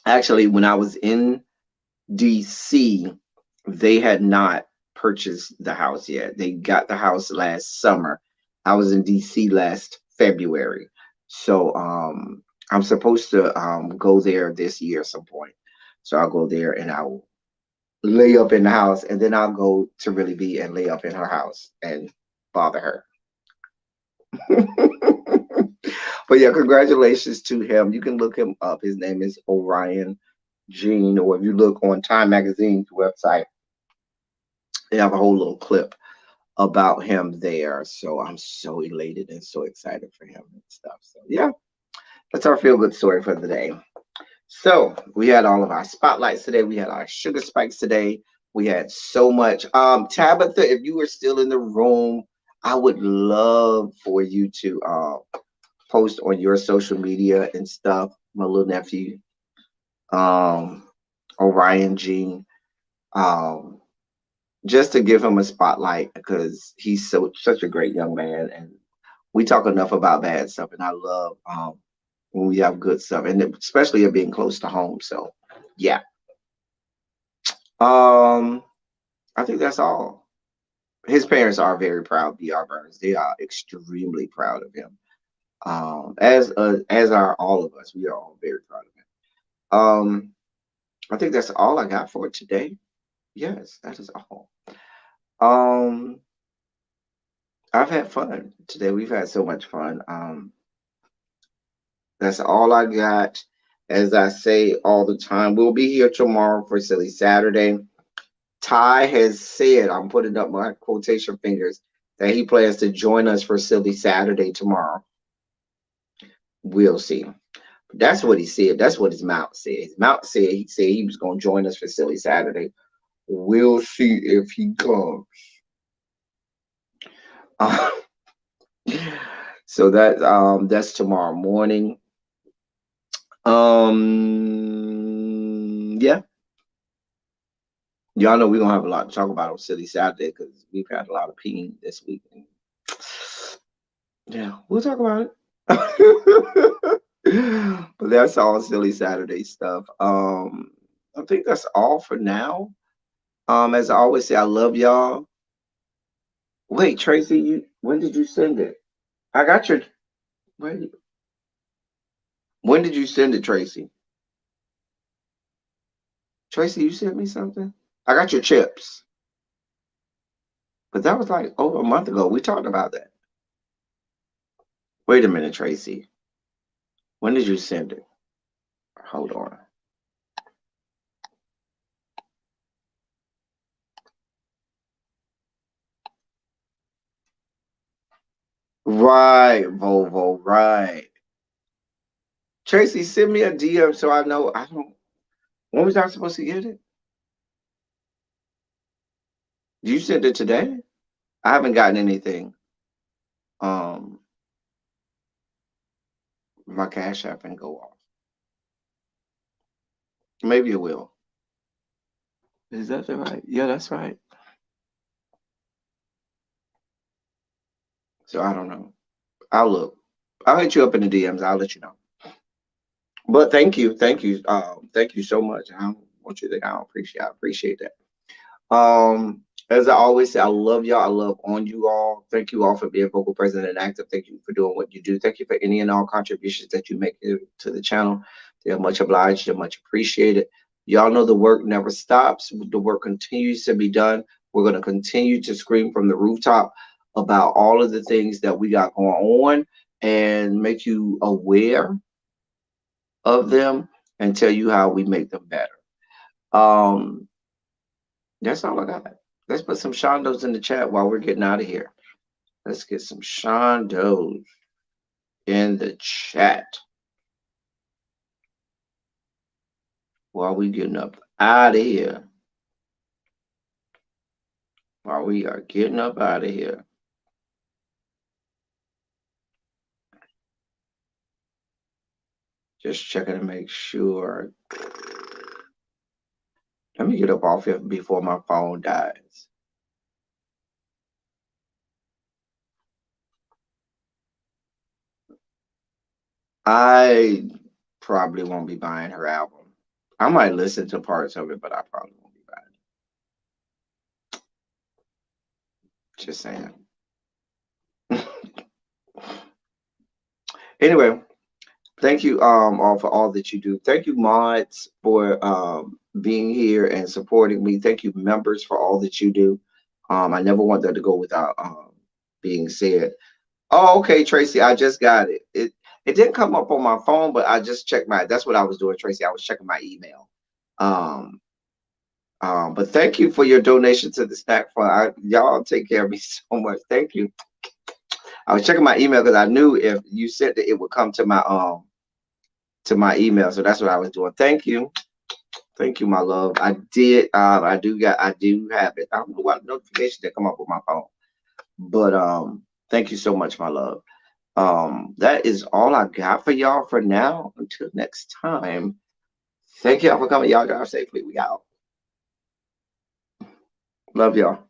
actually when I was in DC, they had not purchased the house yet. They got the house last summer. I was in DC last February. So I'm supposed to go there this year at some point. So I'll go there and I'll lay up in the house, and then I'll go to really be and lay up in her house and bother her. But yeah, congratulations to him. You can look him up. His name is Orion Gene, or if you look on Time Magazine's website, they have a whole little clip about him there. So I'm so elated and so excited for him and stuff. So yeah, that's our feel good story for the day. So we had all of our spotlights today. We had our sugar spikes today. We had so much. Tabitha, if you were still in the room, I would love for you to post on your social media and stuff. My little nephew, um, Orion Jean, um, just to give him a spotlight because he's such a great young man, and we talk enough about bad stuff, and I love, when we have good stuff, and especially it being close to home. So yeah, um, I think that's all. His parents are very proud. Br Burns, they are extremely proud of him. As are all of us. We are all very proud of him. I think that's all I got for today. Yes, that is all. Um, I've had fun today. We've had so much fun. That's all I got. As I say all the time, we'll be here tomorrow for Silly Saturday. Ty has said, I'm putting up my quotation fingers, that he plans to join us for Silly Saturday tomorrow. We'll see. That's what he said. That's what his mouth said. His mouth said he was going to join us for Silly Saturday. We'll see if he comes. So that's tomorrow morning. Yeah, y'all know we're gonna have a lot to talk about on Silly Saturday because we've had a lot of peeing this week. Yeah, we'll talk about it. But that's all Silly Saturday stuff. I think that's all for now. As I always say, I love y'all. Wait, Tracy, when did you send it? I got your wait. When did you send it, Tracy? Tracy, you sent me something? I got your chips. But that was like over a month ago. We talked about that. Wait a minute, Tracy. When did you send it? Hold on. Right, Volvo, right. Tracy, send me a DM so I know I don't. When was I supposed to get it? You sent it today? I haven't gotten anything. Um, my Cash App and go off. Maybe it will. Is that right? Yeah, that's right. So I don't know. I'll look. I'll hit you up in the DMs. I'll let you know. But thank you so much. I don't want you to think I don't appreciate. I appreciate that. As I always say, I love y'all. I love on you all. Thank you all for being vocal, present, and active. Thank you for doing what you do. Thank you for any and all contributions that you make to the channel. They're much obliged. They're much appreciated. Y'all know the work never stops. The work continues to be done. We're going to continue to scream from the rooftop about all of the things that we got going on and make you aware of them and tell you how we make them better. That's all I got. Let's put some Shondos in the chat while we're getting out of here. Let's get some Shondos in the chat while we getting up out of here. While we are getting up out of here. Just checking to make sure. Let me get up off here before my phone dies. I probably won't be buying her album. I might listen to parts of it, but I probably won't be buying it. Just saying. Anyway, thank you all for all that you do. Thank you, mods, for being here and supporting me. Thank you, members, for all that you do. I never want that to go without being said. Oh, okay, Tracy, I just got it. It didn't come up on my phone, but I just checked that's what I was doing, Tracy. I was checking my email. But thank you for your donation to the snack fund. Y'all take care of me so much. Thank you. I was checking my email because I knew if you said that it would come to my email. So that's what I was doing. Thank you. Thank you, my love. I did. I do have it. I don't know what notification that come up with my phone. But thank you so much, my love. That is all I got for y'all for now. Until next time. Thank y'all for coming. Y'all drive safely. We out. Love y'all.